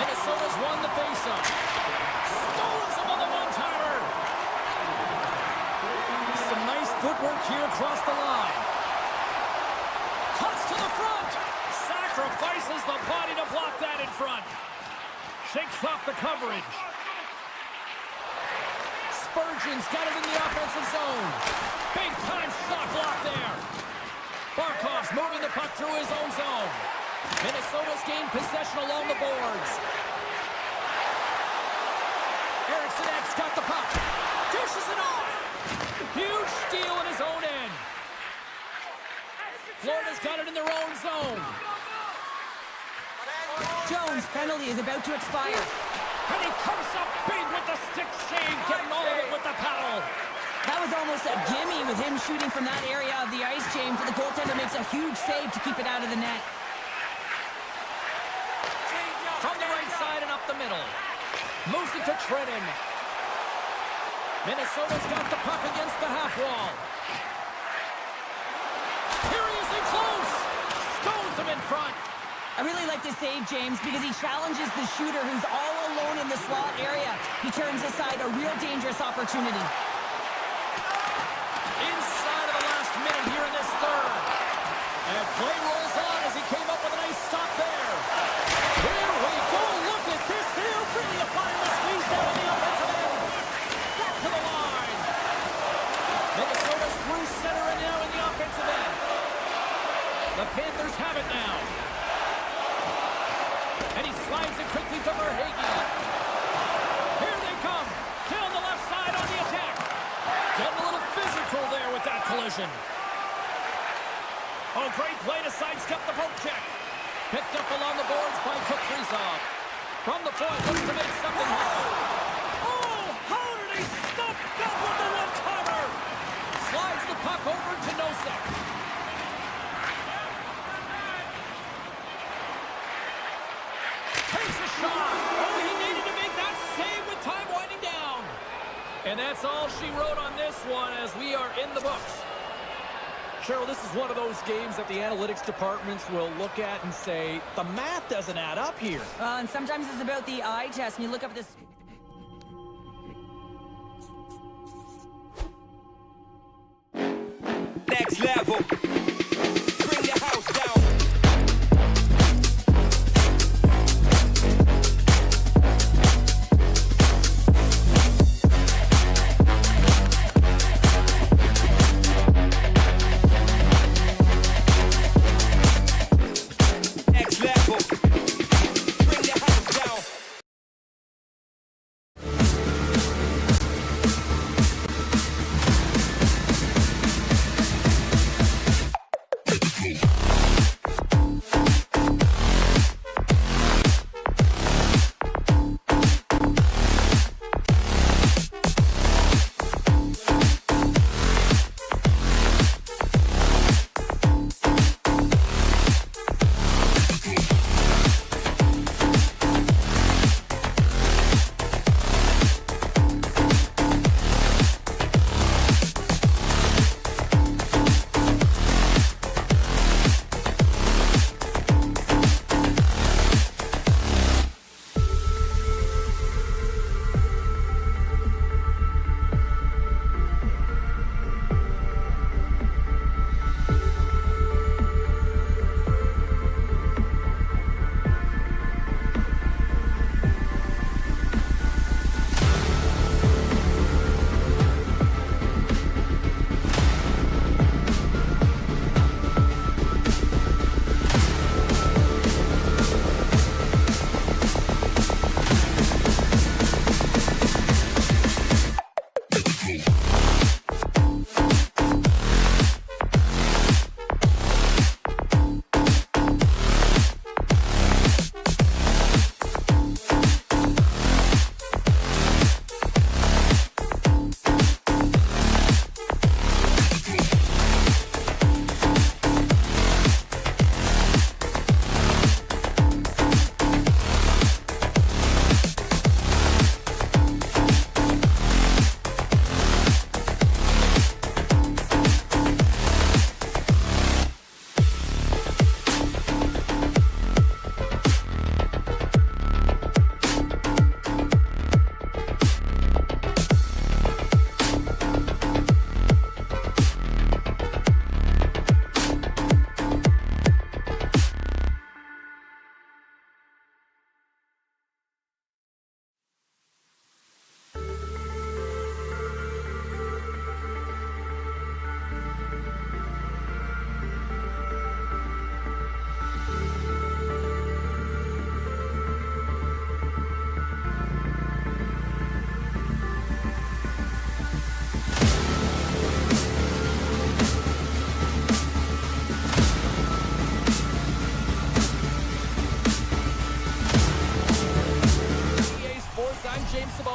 Minnesota's won the faceoff. Stones him on the one-timer. Some nice footwork here across the line. Cuts to the front. Sacrifices the body to block that in front. Shakes off the coverage. Spurgeon's got it in the offensive zone. Big time shot block there. Barkov's moving the puck through his own zone. Minnesota's gained possession along the boards. Eriksson Ek's got the puck. Dishes it off. Huge steal in his own end. Florida's got it in their own zone. Jones' penalty is about to expire. And he comes up big with the stick save, getting all of it with the paddle. That was almost a gimme with him shooting from that area of the ice, James, and the goaltender makes a huge save to keep it out of the net. From the right side and up the middle. Moves it to Trenton. Minnesota's got the puck against the half wall. Here he is in close. Stones him in front. I really like this save, James, because he challenges the shooter who's all alone in the slot area. He turns aside a real dangerous opportunity. Inside of the last minute here in this third. And play rolls on as he came up with a nice stop there. Here we go. Look at this. They're really applying the squeeze down on the offensive end. Back to the line. Minnesota's through center and now in the offensive end. The Panthers have it now. And he slides it quickly to Verhaeghe. Here they come. Down the left side on the attack. Getting a little physical there with that collision. Oh, great play to sidestep the poke check. Picked up along the boards by Kaprizov. From the point, looks to make something happen. Oh, how did he stop that with the one-timer? Slides the puck over to Nosek. Takes a shot. Oh, he needed to make that save with time winding down. And that's all she wrote on this one as we are in the books. Cheryl, this is one of those games that the analytics departments will look at and say, the math doesn't add up here. And sometimes it's about the eye test, and you look up this... Next level. Bring the house down.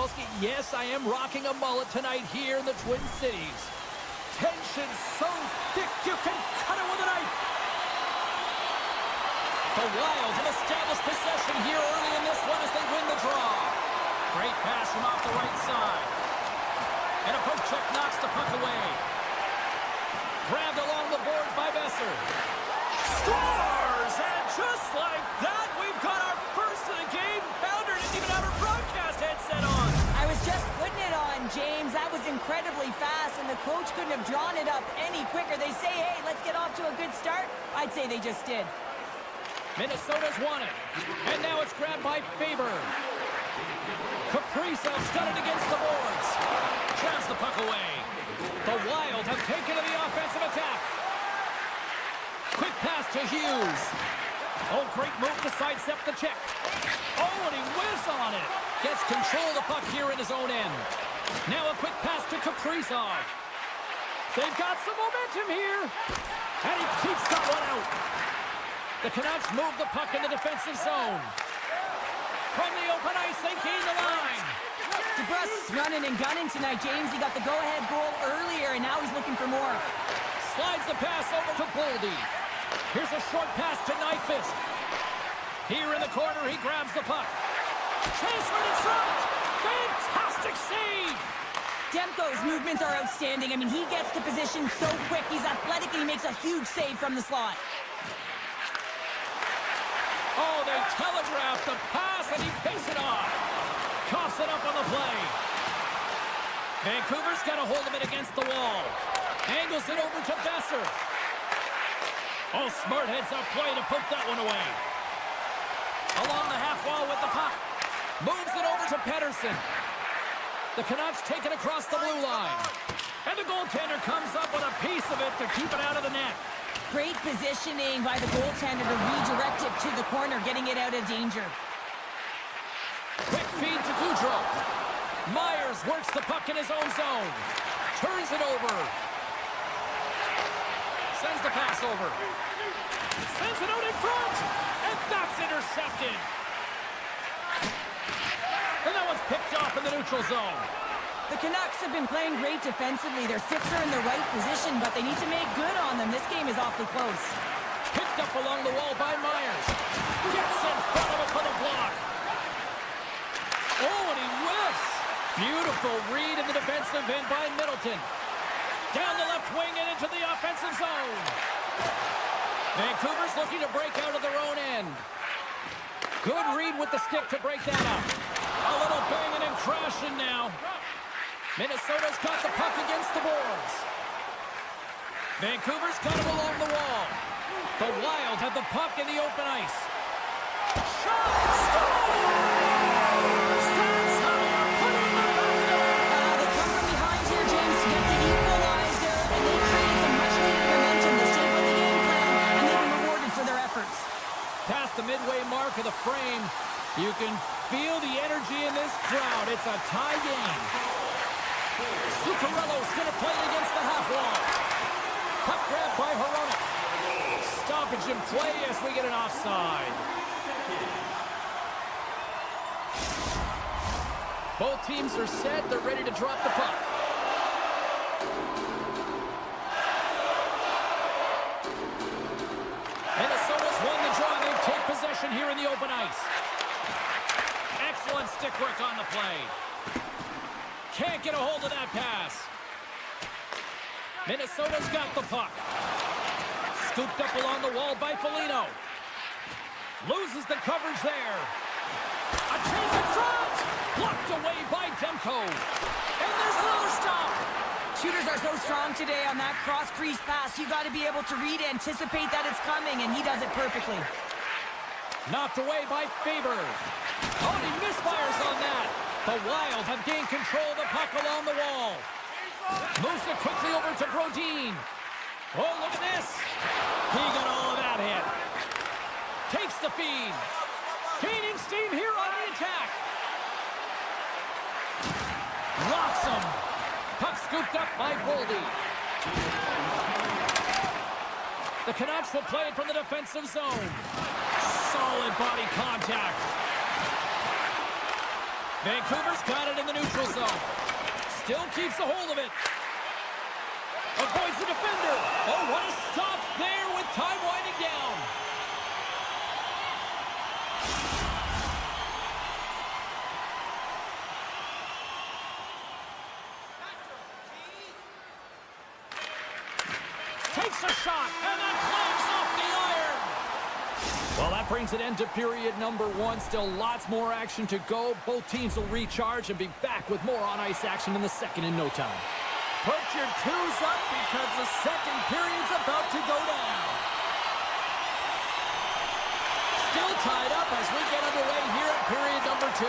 Pavelski. Yes, I am rocking a mullet tonight here in the Twin Cities. Tension so thick you can cut it with a knife. The Wild have established possession here early in this one as they win the draw. Great pass from off the right side. And a poke check knocks the puck away. Grabbed along the boards by Besser. Scores! And just like that, we've got our first of the game. Pounder didn't even have her broadcast headset on. I was just putting it on, James. That was incredibly fast, and the coach couldn't have drawn it up any quicker. They say, hey, let's get off to a good start. I'd say they just did. Minnesota's won it. And now it's grabbed by Faber. Kaprizov studded against the boards. Jams the puck away. The Wild have taken to the offensive attack. Quick pass to Hughes. Oh, great move to sidestep the check. Oh, and he whiffs on it. Gets control of the puck here in his own end. Now a quick pass to Kaprizov. They've got some momentum here. And he keeps that one out. The Canucks move the puck in the defensive zone. From the open ice, they gain the line. DeBrusk's running and gunning tonight, James. He got the go-ahead goal earlier, and now he's looking for more. Slides the pass over to Boldy. Here's a short pass to Nyquist. Here in the corner, he grabs the puck. Chased in front. Fantastic save. Demko's movements are outstanding. I mean, he gets to position so quick. He's athletic, and he makes a huge save from the slot. Oh, they telegraphed the pass, and he picks it off. Coughs it up on the play. Vancouver's got a hold of it against the wall. Angles it over to Besser. Oh, smart heads-up play to poke that one away. Along the half wall with the puck. Moves it over to Pettersson. The Canucks take it across the blue line. And the goaltender comes up with a piece of it to keep it out of the net. Great positioning by the goaltender to redirect it to the corner, getting it out of danger. Quick feed to Goudreau. Myers works the puck in his own zone. Turns it over. Sends the pass over. Sends it out in front. And that's intercepted. And that one's picked off in the neutral zone. The Canucks have been playing great defensively. Their sticks are in the right position, but they need to make good on them. This game is awfully close. Picked up along the wall by Myers. Gets in front of it for the block. Oh, and he whiffs. Beautiful read in the defensive end by Middleton. Down the left wing and into the offensive zone. Vancouver's looking to break out of their own end. Good read with the stick to break that up. A little banging and crashing now. Minnesota's got the puck against the boards. Vancouver's got it along the wall. The Wild have the puck in the open ice. Shot! Scores! That's how you're putting the puck there! They come from behind here, James, to get the equalizer, and they create some much-needed momentum. They stayed with the game plan, and they've been rewarded for their efforts. Past the midway mark of the frame, you can feel the energy in this crowd. It's a tie game. Zuccarello's going to play it against the half wall. Puck grab by Hronek. Stoppage in play as we get an offside. Both teams are set. They're ready to drop the puck. Minnesota's won the draw. They take possession here in the open ice. Excellent stick work on the play. Can't get a hold of that pass. Minnesota's got the puck. Scooped up along the wall by Foligno. Loses the coverage there. A chance in front. Blocked away by Demko. And there's another stop. Shooters are so strong today on that cross-crease pass. You got to be able to read, anticipate that it's coming, and he does it perfectly. Knocked away by Faber. Oh, and he misfires on that. The Wild have gained control of the puck along the wall. Moves it quickly over to Brodin. Oh, look at this. He got all of that hit. Takes the feed. Gaining steam here on the attack. Locks him. Puck scooped up by Boldy. The Canucks will play it from the defensive zone. Solid body contact. Vancouver's got it in the neutral zone. Still keeps a hold of it. Avoids the defender. Oh, what a stop there with time winding down. Takes a shot, and that climbs off the iron. Well, that brings an end to period number 1. Still lots more action to go. Both teams will recharge and be back with more on-ice action in the second in no time. Put your twos up because the second period's about to go down. Still tied up as we get underway here at period number 2.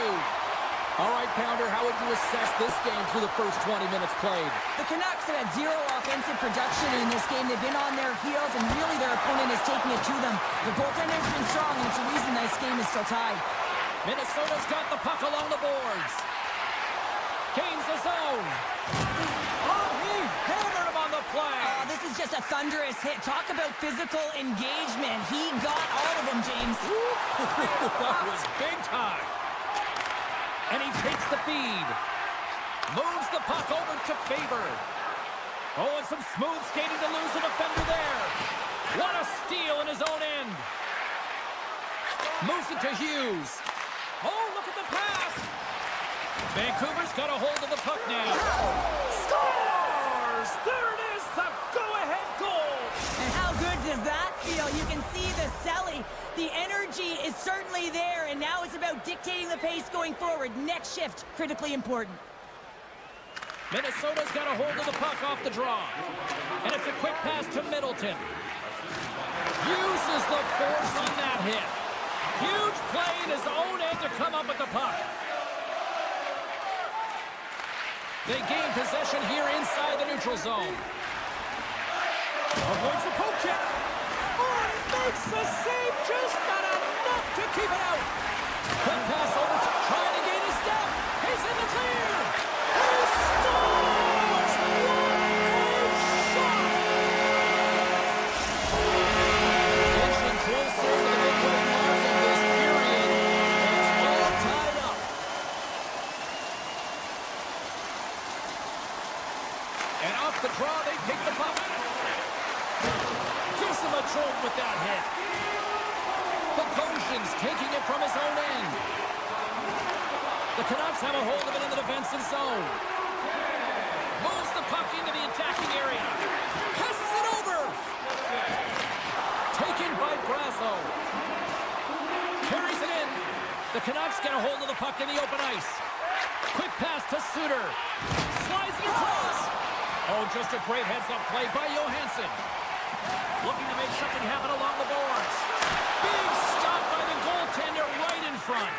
All right, Pounder, how would you assess this game through the first 20 minutes played? The Canucks have had zero offensive production in this game. They've been on their heels, and really their opponent is taking it to them. The goaltender's been strong, and it's the reason this game is still tied. Minnesota's got the puck along the boards. Gains the zone. Oh, he hammered him on the play. Oh, this is just a thunderous hit. Talk about physical engagement. He got all of them, James. That was big time. And he takes the feed. Moves the puck over to Faber. Oh, and some smooth skating to lose a defender there. What a steal in his own end. Moves it to Hughes. Oh, look at the pass. Vancouver's got a hold of the puck now. Scores! There it is, the go-ahead goal. And how good does that feel? You can see the selling. The energy is certainly there, and now it's about dictating the pace going forward. Next shift, critically important. Minnesota's got a hold of the puck off the draw. And it's a quick pass to Middleton. Uses the force on that hit. Huge play in his own end to come up with the puck. They gain possession here inside the neutral zone. Avoids the poke check. Oh, he makes the save, just not enough to keep it out. Quick pass over to trying to gain his step. He's in the clear. He scores! What a shot! Inching closer to the midway mark of this period. It's all tied up. And off the draw, they pick the puck. Gives him a jolt with that hit. Bogosian's taking it from his own end. The Canucks have a hold of it in the defensive zone. Moves the puck into the attacking area. Passes it over. Taken by Brasso. Carries it in. The Canucks get a hold of the puck in the open ice. Quick pass to Suter. Slides it across. Oh, just a great heads-up play by Johansson. Looking to make something happen along the boards. Big stop by the goaltender right in front.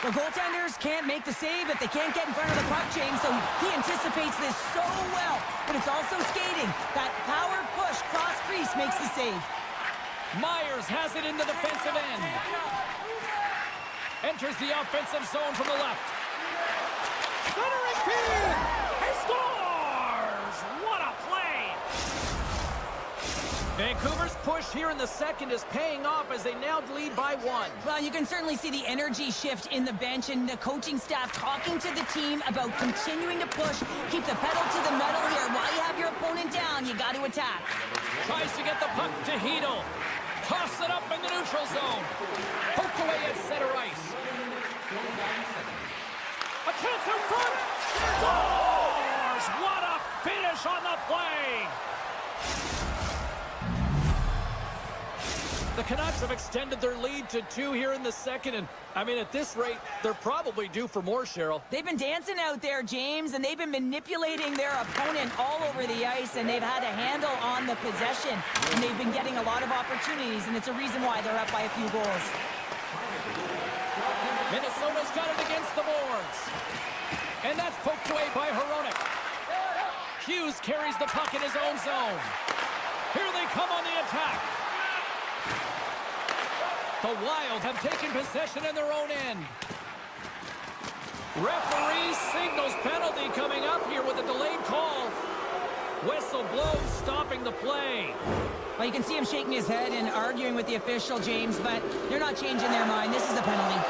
The goaltenders can't make the save if they can't get in front of the puck, James, so he anticipates this so well. But it's also skating. That power push cross crease makes the save. Myers has it in the defensive end. Enters the offensive zone from the left. Centering feed! He scores! What a play! Vancouver's push here in the second is paying off as they now lead by 1. Well, you can certainly see the energy shift in the bench and the coaching staff talking to the team about continuing to push. Keep the pedal to the metal here. While you have your opponent down, you got to attack. Tries to get the puck to Hedel. Toss it up in the neutral zone. Poked away at center ice. A chance in front. Scores! What a finish on the play! The Canucks have extended their lead to 2 here in the second, and I mean, at this rate, they're probably due for more, Cheryl. They've been dancing out there, James, and they've been manipulating their opponent all over the ice, and they've had a handle on the possession, and they've been getting a lot of opportunities, and it's a reason why they're up by a few goals. Minnesota's got it against the boards, and that's poked away by Hronek. Hughes carries the puck in his own zone. Here they come on the attack. The Wild have taken possession in their own end. Referee signals penalty coming up here with a delayed call. Whistle blows, stopping the play. Well, you can see him shaking his head and arguing with the official, James, but they're not changing their mind. This is a penalty.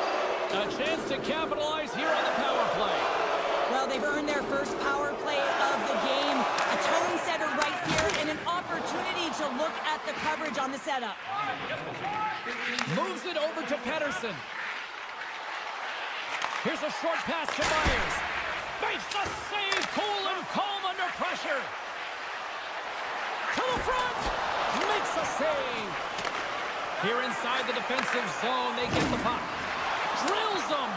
A chance to capitalize here on the power they've earned their first power play of the game. A tone setter right here and an opportunity to look at the coverage on the setup. Moves it over to Pedersen. Here's a short pass to Myers. Makes the save, cool and calm under pressure. To the front, makes a save. Here inside the defensive zone, they get the puck. Drills them.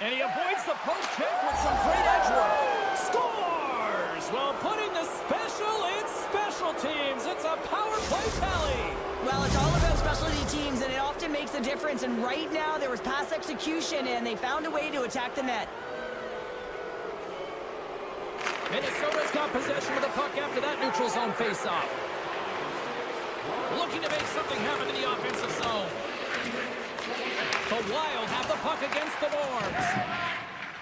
And he avoids the post check with some great edge work. Scores! Well, putting the special in special teams. It's a power play tally. Well, it's all about specialty teams, and it often makes a difference. And right now, there was pass execution, and they found a way to attack the net. Minnesota's got possession of the puck after that neutral zone faceoff. Looking to make something happen in the offensive zone. The Wild have the puck against the boards.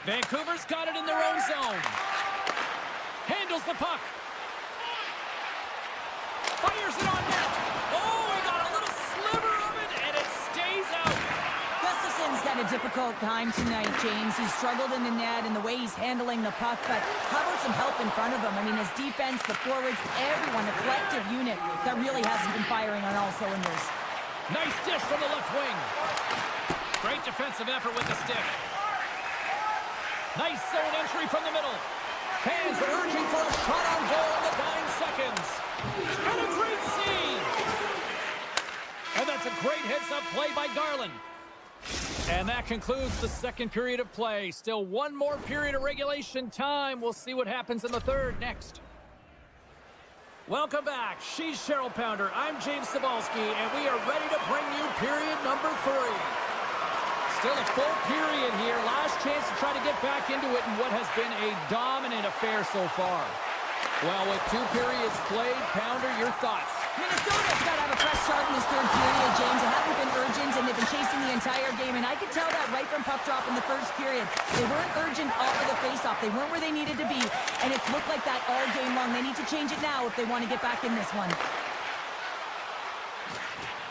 Vancouver's got it in their own zone. Handles the puck. Fires it on net. Oh, he got a little sliver of it, and it stays out. Gustafson's had a difficult time tonight, James. He's struggled in the net and the way he's handling the puck, but how about some help in front of him? I mean, his defense, the forwards, everyone, a collective unit that really hasn't been firing on all cylinders. Nice dish from the left wing. Great defensive effort with the stick. Nice zone entry from the middle. Fans urging for a shot on goal in the dying seconds. And a great save. And that's a great heads-up play by Garland. And that concludes the second period of play. Still one more period of regulation time. We'll see what happens in the third next. Welcome back. She's Cheryl Pounder. I'm James Cebulski, and we are ready to bring you period number 3. Still a full period here. Last chance to try to get back into it in what has been a dominant affair so far. Well, with 2 periods played, Pounder, your thoughts? Minnesota's got to have a fresh start in this third period, James. They haven't been urgent, and they've been chasing the entire game, and I could tell that right from puck drop in the first period. They weren't urgent off of the faceoff. They weren't where they needed to be, and it's looked like that all game long. They need to change it now if they want to get back in this one.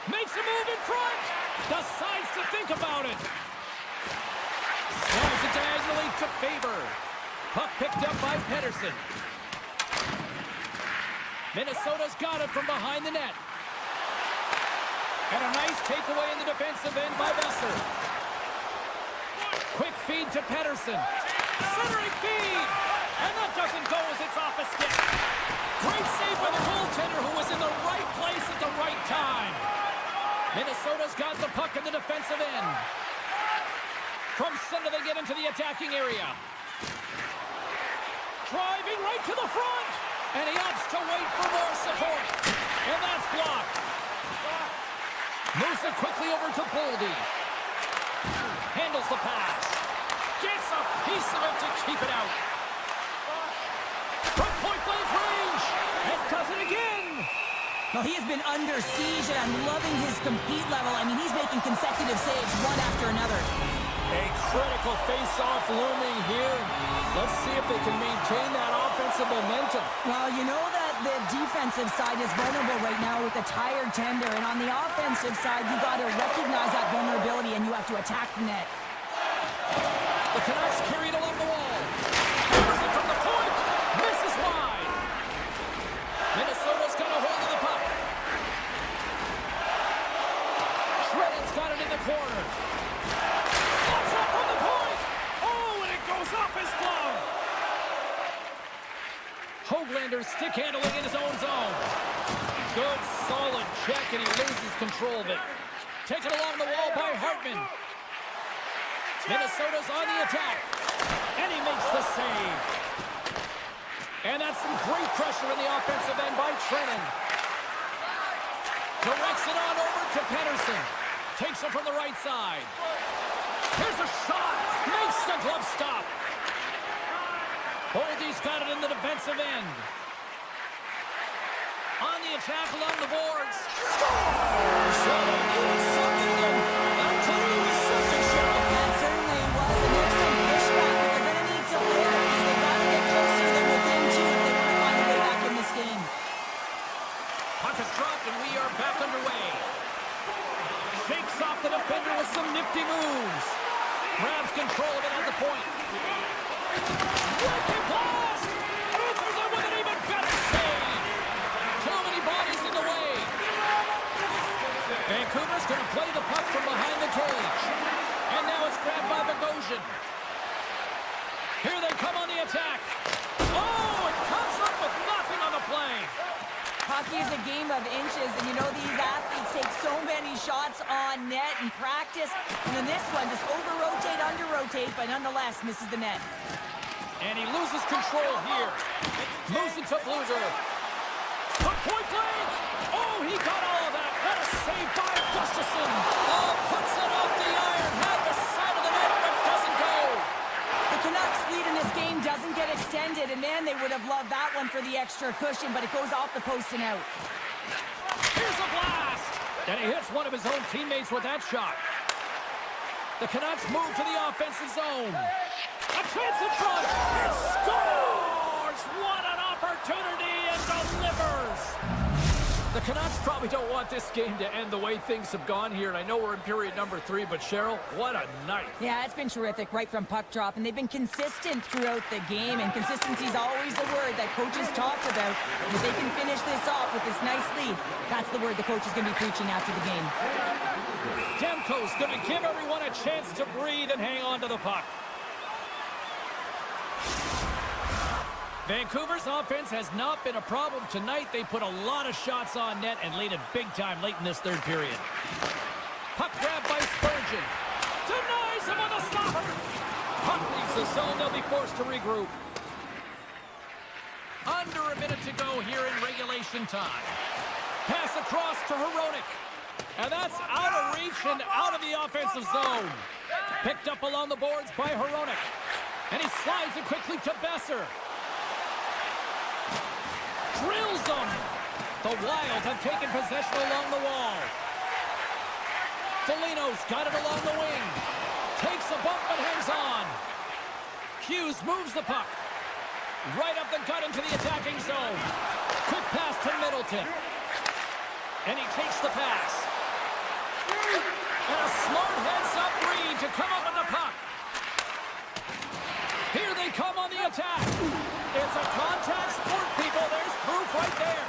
Makes a move in front. Decides to think about it. Slides it diagonally to Faber. Puck picked up by Pedersen. Minnesota's got it from behind the net. And a nice takeaway in the defensive end by Besser. Quick feed to Pedersen. Centering feed. And that doesn't go as it's off a stick. Great save by the goaltender who was in the right place at the right time. Minnesota's got the puck in the defensive end. From center they get into the attacking area. Driving right to the front. And he opts to wait for more support. And that's blocked. Moves it quickly over to Boldy. Handles the pass. Gets a piece of it to keep it out. From point-blank range. And does it again. Well, he has been under siege, and I'm loving his compete level. I mean, he's making consecutive saves one after another. A critical face-off looming here. Let's see if they can maintain that offensive momentum. Well, you know that the defensive side is vulnerable right now with a tired tender, and on the offensive side, you got to recognize that vulnerability, and you have to attack the net. The Canucks carry it along the wall. Hammers it from the point. Misses wide. Minnesota's got a hold of the puck. Shredden's got it in the corner. Slots up from the point. Oh, and it goes off his glove. Hoaglander's stick handling in his own zone. Good, solid check, and he loses control of it. Taken along the wall by Hartman. Minnesota's on the attack. And he makes the save. And that's some great pressure in the offensive end by Trennan. Directs it on over to Pedersen. Takes it from the right side. Here's a shot. Makes the glove stop. Boldy's got it in the defensive end. On the attack along the boards. Scores! So they needed something, and I'll tell you, it was something, Cheryl. That certainly was, and there's some pushback that they're going to need to learn because they've got to get closer than within 2 if they want to find a way back in this game. Puck is dropped, and we are back underway. Shakes off the defender with some nifty moves. Grabs control of it at the point. hockey is a game of inches, and you know these athletes take so many shots on net in practice, and then this one just over-rotate, under-rotate, but nonetheless misses the net. And he loses control here. Moves into loser. From point blank! Oh, he got all of that. What a save by Gustafsson. Oh, puts it off the iron. Had the side of the net, but doesn't go. The Canucks lead in this game doesn't get extended, and man, they would have loved that one for the extra cushion, but it goes off the post and out. Here's a blast! And he hits one of his own teammates with that shot. The Canucks move to the offensive zone. A chance in front! And scores! What an opportunity, and delivers! The Canucks probably don't want this game to end the way things have gone here, and I know we're in period number 3, but Cheryl, what a night. Yeah, it's been terrific right from puck drop, and they've been consistent throughout the game, and consistency is always a word that coaches talk about. And if they can finish this off with this nice lead, that's the word the coach is going to be preaching after the game. Demko's going to give everyone a chance to breathe and hang on to the puck. Vancouver's offense has not been a problem tonight. They put a lot of shots on net and laid it big time late in this third period. Puck grab by Spurgeon. Denies him on the stopper. Puck leaves the zone. They'll be forced to regroup. Under a minute to go here in regulation time. Pass across to Hronek. And that's out of reach and out of the offensive zone. Picked up along the boards by Hronek. And he slides it quickly to Besser. Drills them. The Wild have taken possession along the wall. Foligno's got it along the wing. Takes a bump but hangs on. Hughes moves the puck. Right up the gut into the attacking zone. Quick pass to Middleton. And he takes the pass. And a smart heads-up read to come up with the puck. Here they come on the attack. It's a contact sport, people. There's proof right there.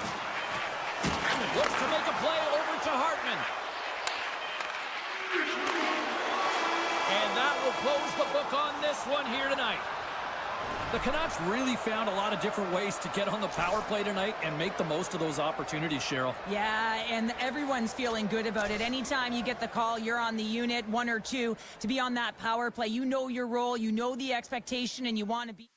Looks to make a play over to Hartman. And that will close the book on this one here tonight. The Canucks really found a lot of different ways to get on the power play tonight and make the most of those opportunities, Cheryl. Yeah, and everyone's feeling good about it. Anytime you get the call, you're on the unit, 1 or 2, to be on that power play. You know your role, you know the expectation, and you want to be...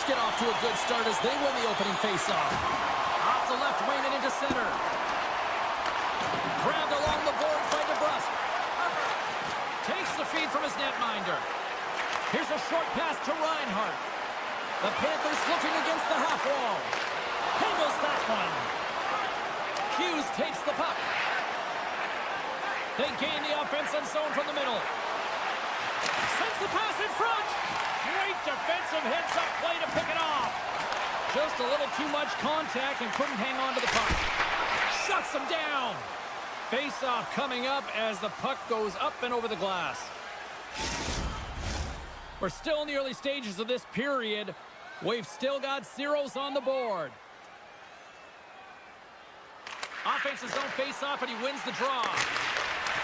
get off to a good start as they win the opening faceoff. Off the left wing and into center. Grabbed along the boards by DeBrusque. Takes the feed from his netminder. Here's a short pass to Reinhart. The Panthers looking against the half wall. Handles that one. Hughes takes the puck. They gain the offensive zone from the middle. Sends the pass in front. Great defensive heads-up play to pick it off. Just a little too much contact and couldn't hang on to the puck. Shuts him down. Face-off coming up as the puck goes up and over the glass. We're still in the early stages of this period. We've still got zeros on the board. Offensive zone face-off, and he wins the draw.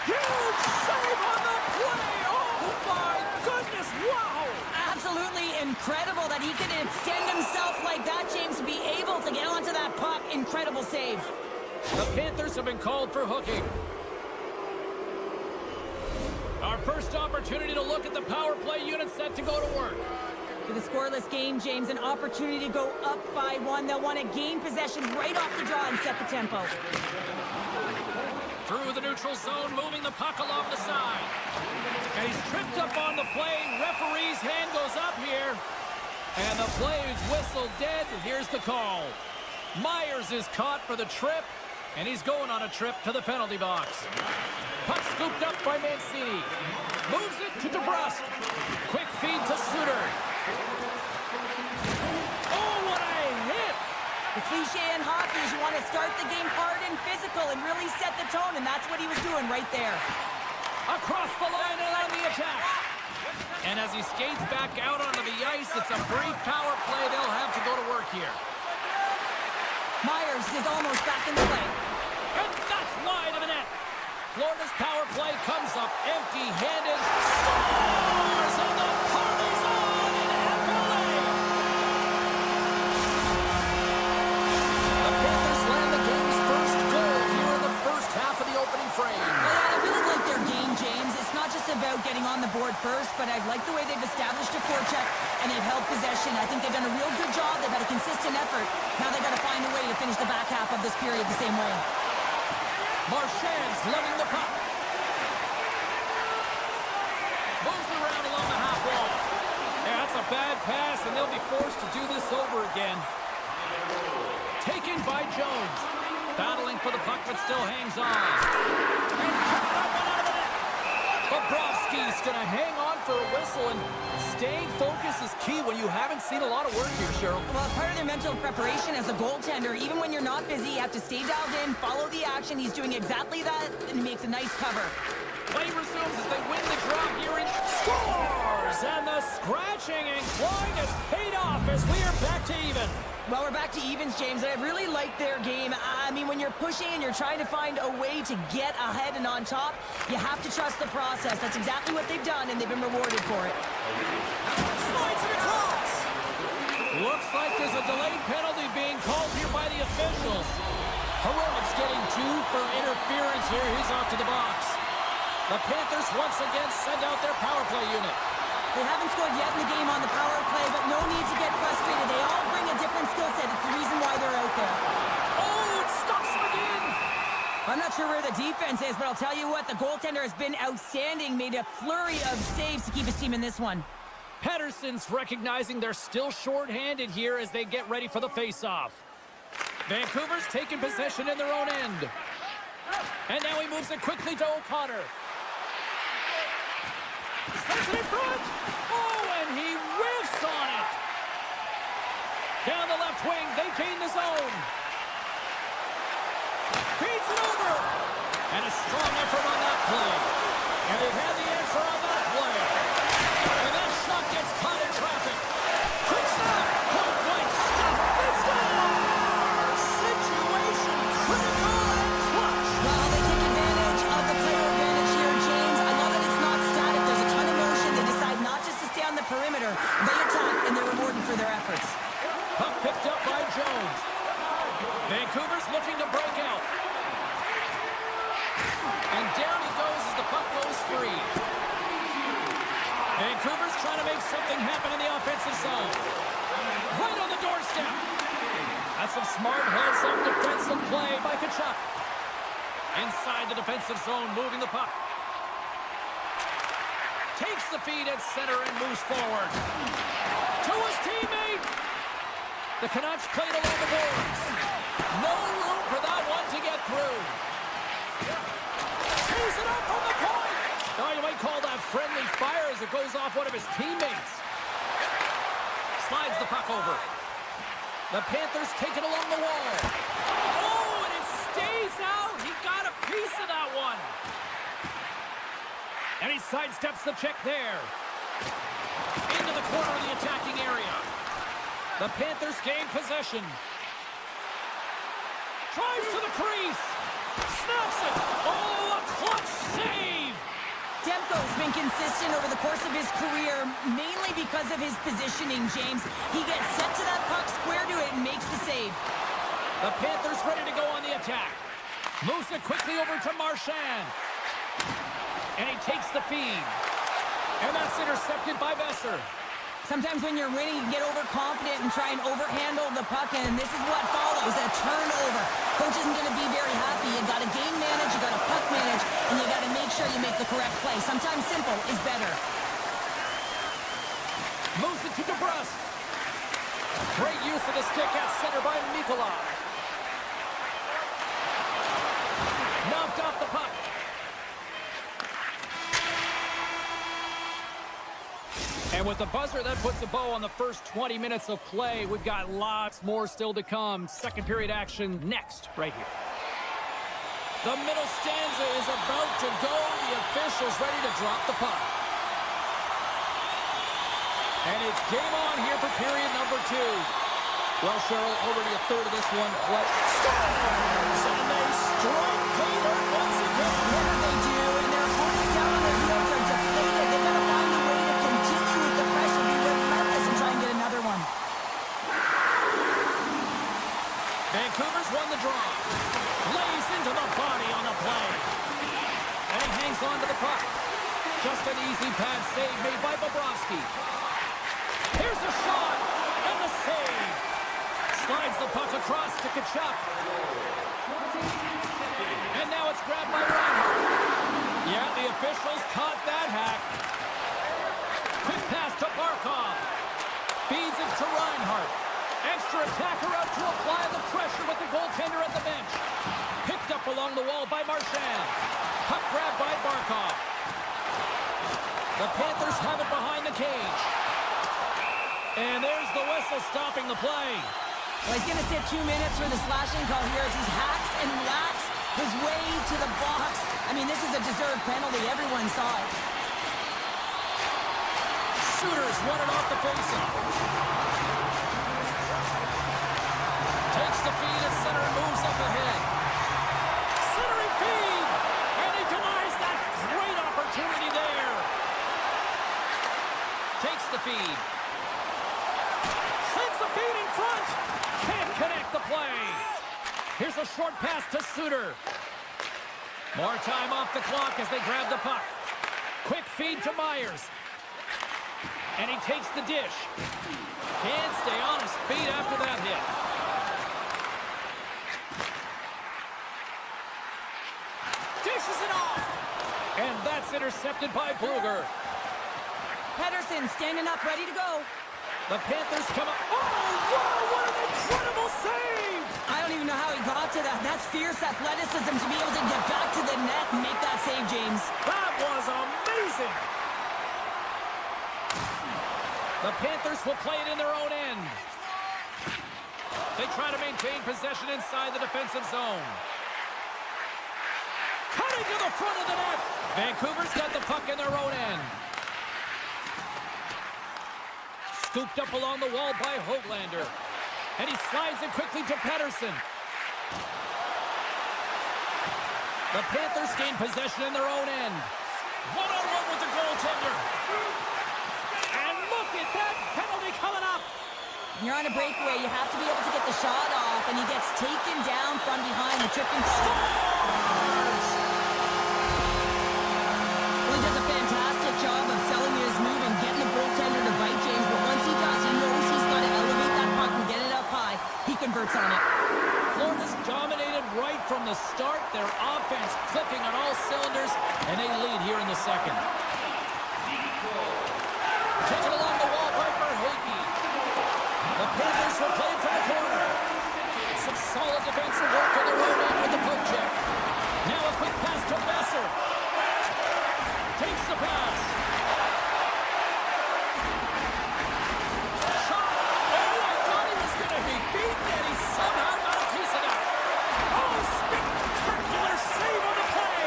Huge save on the play! Oh, my goodness! Wow! Absolutely incredible that he can extend himself like that, James, to be able to get onto that puck. Incredible save. The Panthers have been called for hooking. Our first opportunity to look at the power play unit set to go to work. With a scoreless game, James, an opportunity to go up by one. They'll want to gain possession right off the draw and set the tempo. Through the neutral zone, moving the puck along the side. And he's tripped up on the play. Referee's hand goes up here. And the play is whistled dead. Here's the call. Myers is caught for the trip. And he's going on a trip to the penalty box. Puck scooped up by Mancini. Moves it to DeBrusque. Quick feed to Suter. Oh, what a hit! The cliche in hockey is you want to start the game hard and physical and really set the tone, and that's what he was doing right there. Across the line and on the attack. And as he skates back out onto the ice, it's a brief power play. They'll have to go to work here. Myers is almost back in the play. And that's wide of the net. Florida's power play comes up empty-handed. Scores! And the party's on in FLA! The Panthers land the game's first goal here in the first half of the opening frame. Well, I really like their game, James. It's not just about getting on the board first, but I like the way they've established a forecheck and they've held possession. I think they've done a real good job. They've had a consistent effort. Now they've got to find a way to finish the back half of this period the same way. Marchand's letting the puck. Moves around along the half wall. Yeah, that's a bad pass, and they'll be forced to do this over again. Taken by Jones. Battling for the puck, but still hangs on. And took that one out of the net. Bobrovsky's going to hang on for a whistle, and staying focused is key when you haven't seen a lot of work here, Cheryl. Well, part of their mental preparation as a goaltender, even when you're not busy, you have to stay dialed in, follow the action. He's doing exactly that, and he makes a nice cover. Play resumes as they win the draw here and scores! And the scratching and clawing has paid off as we are back to even. Well, we're back to evens, James, and I really like their game. I mean, when you're pushing and you're trying to find a way to get ahead and on top, you have to trust the process. That's exactly what they've done, and they've been rewarded for it. Slides it across! Looks like there's a delayed penalty being called here by the officials. Heroic's getting 2 for interference here. He's off to the box. The Panthers once again send out their power play unit. They haven't scored yet in the game on the power play, but no need to get frustrated. They all bring a different skill set. It's the reason why they're out there. Oh, it stops him again! I'm not sure where the defense is, but I'll tell you what, the goaltender has been outstanding. Made a flurry of saves to keep his team in this one. Patterson's recognizing they're still short-handed here as they get ready for the face-off. Vancouver's taking possession in their own end. And now he moves it quickly to O'Connor. Sends it in front. Oh, and he whiffs on it. Down the left wing, they gain the zone. Feeds it over. And a strong effort on that play. And they've had the answer on that play. And that shot gets caught in traffic. Quick stop. Point blank stop. Let's go. Situation critical and clutch. Well, they take advantage of the player advantage here, James. I love that it's not static. There's a ton of motion. They decide not just to stay on the perimeter. They attack, and they're rewarded for their efforts. Puck picked up by Jones. Vancouver's looking to break out. And down he goes as the puck goes free. Vancouver's trying to make something happen in the offensive zone. Right on the doorstep. That's some smart heads-up defensive play by Kachuk. Inside the defensive zone, moving the puck. Takes the feed at center and moves forward. To his teammate. The Canucks played along the boards. No room for that one to get through. Tees it up from the point. Oh, you might call that friendly fire as it goes off one of his teammates. Slides the puck over. The Panthers take it along the wall. Oh, and it stays out. He got a piece of that one. And he sidesteps the check there. Into the corner of the attacking area. The Panthers gain possession. Drives to the crease. Snaps it. Oh, a clutch save. Demko's been consistent over the course of his career, mainly because of his positioning, James. He gets set to that puck, square to it, and makes the save. The Panthers ready to go on the attack. Moves it quickly over to Marchand. And he takes the feed. And that's intercepted by Besser. Sometimes when you're winning, you get overconfident and try and overhandle the puck, and this is what follows, a turnover. Coach isn't going to be very happy. You got to game manage, you got to puck manage, and you got to make sure you make the correct play. Sometimes simple is better. Moves it to DeBrusque. Great use of the stick at center by Mikula. Knocked off the puck. And with the buzzer, that puts a bow on the first 20 minutes of play. We've got lots more still to come. Second period action next, right here. The middle stanza is about to go. The officials ready to drop the puck. And it's game on here for period number 2. Well, Cheryl, already a third of this one play. Scores! And they strike Peter once again. Yeah, they do, and their opponents down on their heels are deflated. They got to find a way to continue with the pressure, be relentless, and try and get another one. Vancouver's won the draw. Lays into the body on the play. And hangs on to the puck. Just an easy pad save made by Bobrovsky. Here's a shot, and the save. Slides the puck across to Kachuk. And now it's grabbed by Reinhart. Yeah, the officials caught that hack. Quick pass to Barkov. Feeds it to Reinhart. Extra attacker out to apply the pressure with the goaltender at the bench. Picked up along the wall by Marchand. Puck grabbed by Barkov. The Panthers have it behind the cage. And there's the whistle stopping the play. Well, he's going to sit 2 minutes for the slashing call here as he hacks and whacks his way to the box. I mean, this is a deserved penalty. Everyone saw it. Shooters won it off the faceoff. Takes the feed at center and moves up ahead. Centering feed! And he denies that great opportunity there. Takes the feed. Sends the feed in front. Can't connect the play. Here's a short pass to Suter. More time off the clock as they grab the puck. Quick feed to Myers. And he takes the dish. Can't stay on his feet after that hit. Dishes it off. And that's intercepted by Bluger. Pedersen standing up, ready to go. The Panthers come up. Oh, wow, what an incredible save! I don't even know how he got to that. That's fierce athleticism to be able to get back to the net and make that save, James. That was amazing! The Panthers will play it in their own end. They try to maintain possession inside the defensive zone. Cutting to the front of the net. Vancouver's got the puck in their own end. Scooped up along the wall by Höglander. And he slides it quickly to Pedersen. The Panthers gain possession in their own end. One-on-one with the goaltender. And look at that penalty coming up. When you're on a breakaway, you have to be able to get the shot off, and he gets taken down from behind the tripping ball. Well, he does a fantastic job of selling his move and getting the goaltender to bite, James, but once he does, he knows he's got to elevate converts on it. Florida's dominated right from the start. Their offense clicking on all cylinders, and they lead here in the second. Taken along the wall by Verhaeghe. The Panthers will play from the corner. Some solid defensive work on their own end with the poke check. Now a quick pass to Besser. Takes the pass. Shot. Oh, I thought he was going to be beaten, and he somehow got a piece of that. Oh, spectacular save on the play.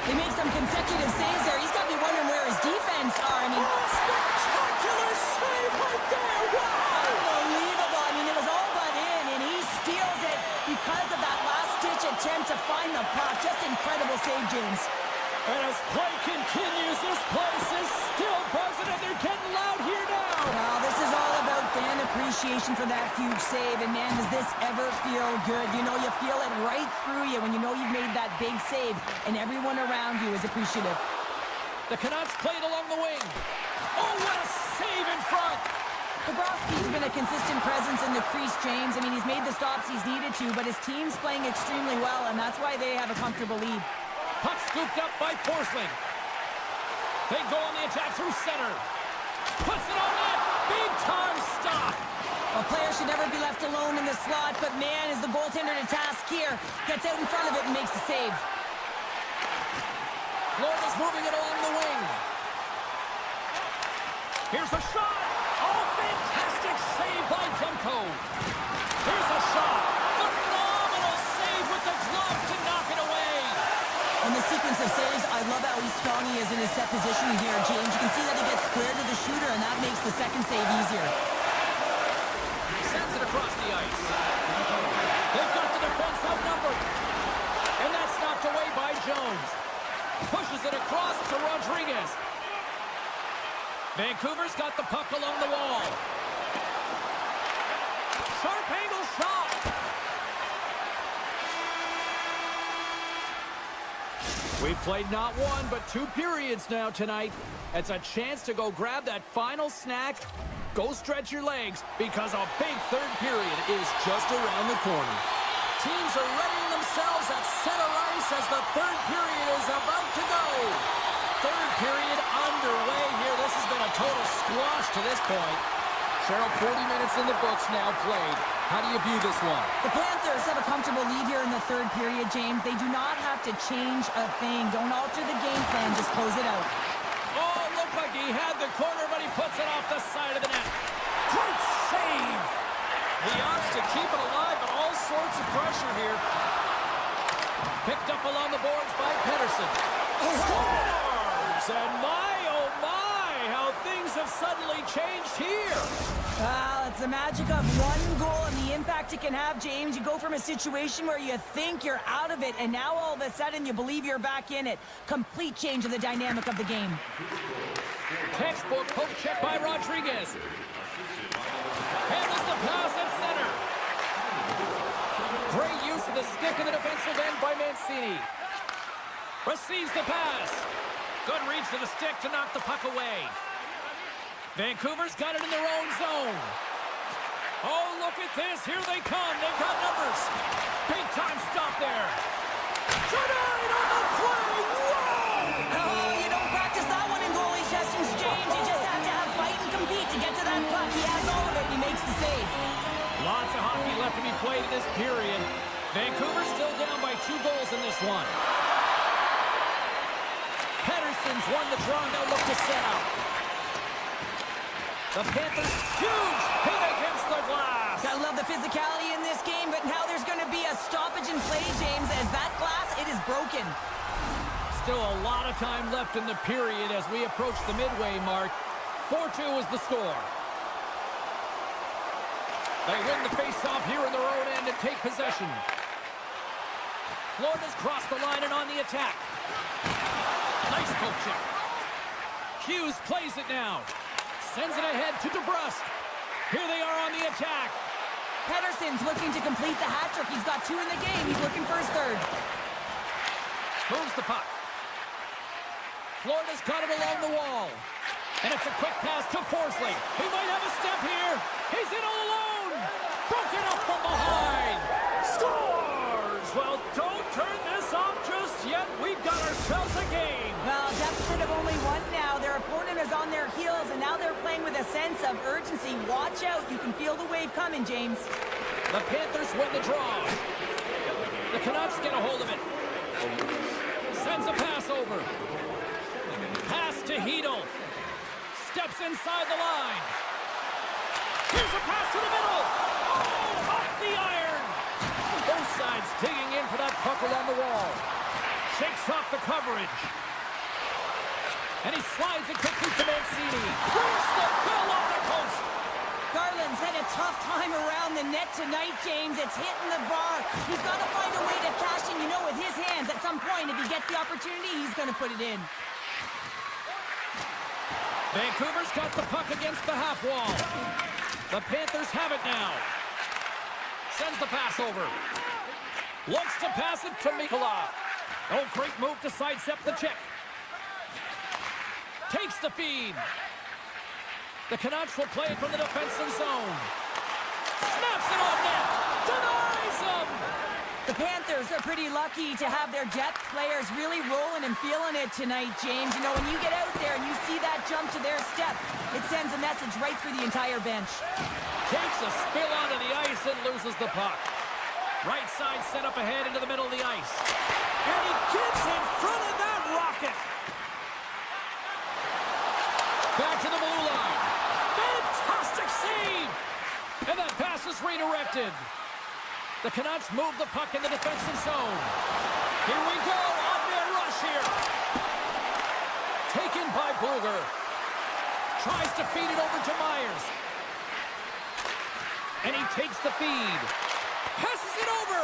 They make some consecutive saves there. He's got to be wondering where his defense are. I mean, Spectacular save right there. Wow. unbelievable. I mean, it was all but in, and he steals it because of that last-ditch attempt to find the puck. Just incredible save, James. And as play continues, this place is still buzzing, and they're getting loud here now. Well, this is all about fan appreciation for that huge save, and man, does this ever feel good. You know, you feel it right through you when you know you've made that big save, and everyone around you is appreciative. The Canucks played along the wing. Oh, what a save in front. Bobrovsky's been a consistent presence in the crease, James. I mean, he's made the stops he's needed to, but his team's playing extremely well, and that's why they have a comfortable lead. Puck scooped up by Forsling. They go on the attack through center. Puts it on net. Big time stop. A player should never be left alone in the slot, but man, is the goaltender to task here. Gets out in front of it and makes the save. Florida's moving it along the wing. Here's a shot. Oh, fantastic save by Demko. Here's a shot. Phenomenal save with the glove to knock it away. In the sequence of saves, I love how strong he is in his set position here, James. You can see that he gets square to the shooter, and that makes the second save easier. Sends it across the ice. They've got the defense outnumbered. And that's knocked away by Jones. Pushes it across to Rodriguez. Vancouver's got the puck along the wall. Sharp angle shot. We've played not one, but 2 periods now tonight. It's a chance to go grab that final snack. Go stretch your legs, because a big third period is just around the corner. Teams are readying themselves at center ice as the third period is about to go. Third period underway here. This has been a total squash to this point. Cheryl, 40 minutes in the books now played. How do you view this one? The Panthers have a comfortable lead here in the third period, James. They do not have to change a thing. Don't alter the game plan. Just close it out. Oh, looked like he had the corner, but he puts it off the side of the net. Great save! He opts to keep it alive, but all sorts of pressure here. Picked up along the boards by Pedersen. Scores! And my, oh my, how things have suddenly changed here. Well, it's the magic of one goal and the impact it can have, James. You go from a situation where you think you're out of it, and now all of a sudden you believe you're back in it. Complete change of the dynamic of the game. Textbook poke check by Rodriguez. Handles the pass at center. Great use of the stick in the defensive end by Mancini. Receives the pass. Good reach to the stick to knock the puck away. Vancouver's got it in their own zone. Oh, look at this. Here they come. They've got numbers. Big time stop there. Tonight on the play. Whoa! Oh, you don't practice that one in goalie sessions, James. You just have to have fight and compete to get to that puck. He has all of it. He makes the save. Lots of hockey left to be played in this period. Vancouver still down by 2 goals in this one. Pedersen's won the draw. Now look to set out. The Panthers, huge hit against the glass. Gotta love the physicality in this game, but now there's going to be a stoppage in play, James, as that glass, it is broken. Still a lot of time left in the period as we approach the midway mark. 4-2 is the score. They win the faceoff here in their own end and take possession. Florida's crossed the line and on the attack. Nice poke check. Hughes plays it now. Sends it ahead to DeBrusque. Here they are on the attack. Pedersen's looking to complete the hat trick. He's got 2 in the game. He's looking for his third. Moves the puck. Florida's got it along the wall. And it's a quick pass to Forsling. He might have a step here. He's in all alone. Broken up from behind. Scores! Well, don't turn this off just yet. We've got ourselves a game. Well, deficit of only one now. Their opponent is on their heels, and now they're playing with a sense of urgency. Watch out. You can feel the wave coming, James. The Panthers win the draw. The Canucks get a hold of it. Sends a pass over. Pass to Hedel. Steps inside the line. Here's a pass to the middle. Oh, off the iron. Both sides digging in for that puck along the wall. Shakes off the coverage. And he slides it quickly to Mancini. Brings the bill off the post. Garland's had a tough time around the net tonight, James. It's hitting the bar. He's got to find a way to cash in, you know, with his hands. At some point, if he gets the opportunity, he's going to put it in. Vancouver's got the puck against the half wall. The Panthers have it now. Sends the pass over. Looks to pass it to Mikula. Oh, great move to sidestep the check. Takes the feed. The Canucks will play it from the defensive zone. Snaps it on net. Denies them. The Panthers are pretty lucky to have their depth players really rolling and feeling it tonight, James. You know, when you get out there and you see that jump to their step, it sends a message right through the entire bench. Takes a spill onto the ice and loses the puck. Right side set up ahead into the middle of the ice. And he gets in front of that rocket. Back to the blue line. Fantastic save! And that pass is redirected. The Canucks move the puck in the defensive zone. Here we go, on-man rush here. Taken by Bluger. Tries to feed it over to Myers. And he takes the feed. Passes it over.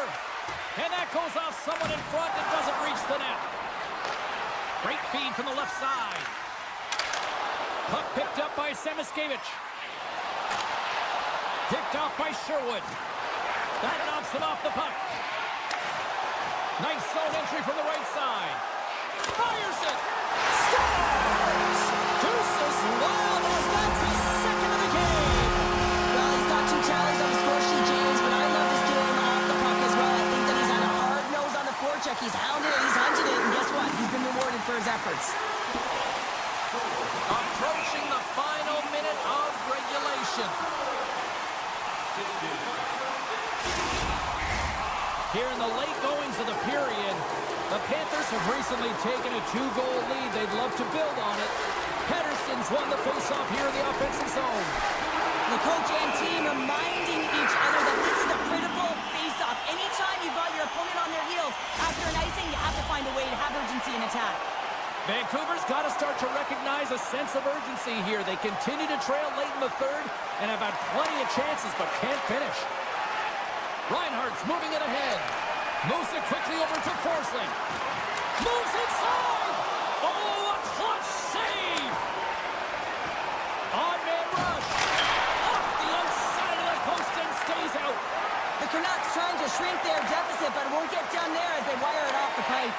And that goes off someone in front that doesn't reach the net. Great feed from the left side. Puck picked up by Semiskevich. Picked off by Sherwood. That knocks him off the puck. Nice zone entry from the right side. Fires it. Scores! Deuces wild as that's his second of the game. Well, he's got two challenges on the score sheet, James, but I love his game off the puck as well. I think that he's had a hard nose on the forecheck. He's hounded it, he's hunted it, and guess what? He's been rewarded for his efforts. Approaching the final minute of regulation. Here in the late goings of the period, the Panthers have recently taken a 2-goal lead. They'd love to build on it. Pettersson's won the faceoff here in the offensive zone. The coach and team reminding each other that this is a critical faceoff. Anytime you've got your opponent on their heels after an icing, you have to find a way to have urgency in attack. Vancouver's got to start to recognize a sense of urgency here. They continue to trail late in the third and have had plenty of chances but can't finish. Reinhardt's moving it ahead. Moves it quickly over to Forsling. Moves inside! Oh, a clutch save! On-man rush. Off the outside of the post and stays out. The Canucks trying to shrink their deficit, but it won't get done there as they wire it off the pipe.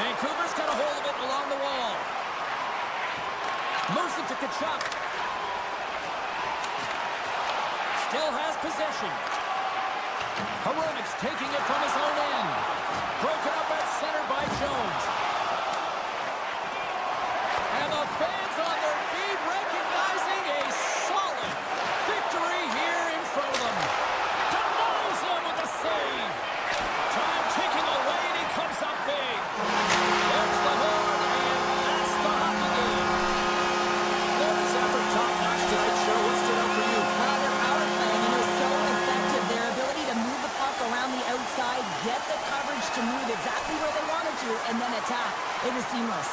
Vancouver's got a hold of it along the wall. Moves it to Tkachuk. Still has possession. Hronik's taking it from his own end. Broken up at center by Jones. And the fans on their feet recognizing a solid victory here in front of them. Denies him with the save. Time ticking away and he comes up big. There's the horn and that's the hockey game. Florida's effort top-notch tonight. Sure, what stood out for you? Their power play, I mean, was so effective. Their ability to move the puck around the outside, get the coverage to move exactly where they wanted to, and then attack. It was seamless.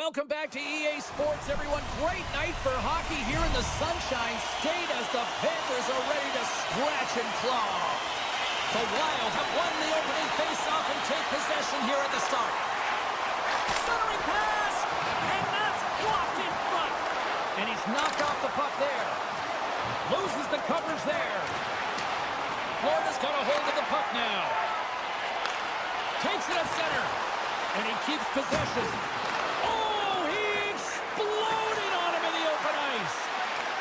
Welcome back to EA Sports, everyone. Great night for hockey here in the Sunshine State as the Panthers are ready to scratch and claw. The Wild have won the opening faceoff and take possession here at the start. Centering pass, and that's blocked in front. And he's knocked off the puck there. Loses the coverage there. Florida's got a hold of the puck now. Takes it at center, and he keeps possession.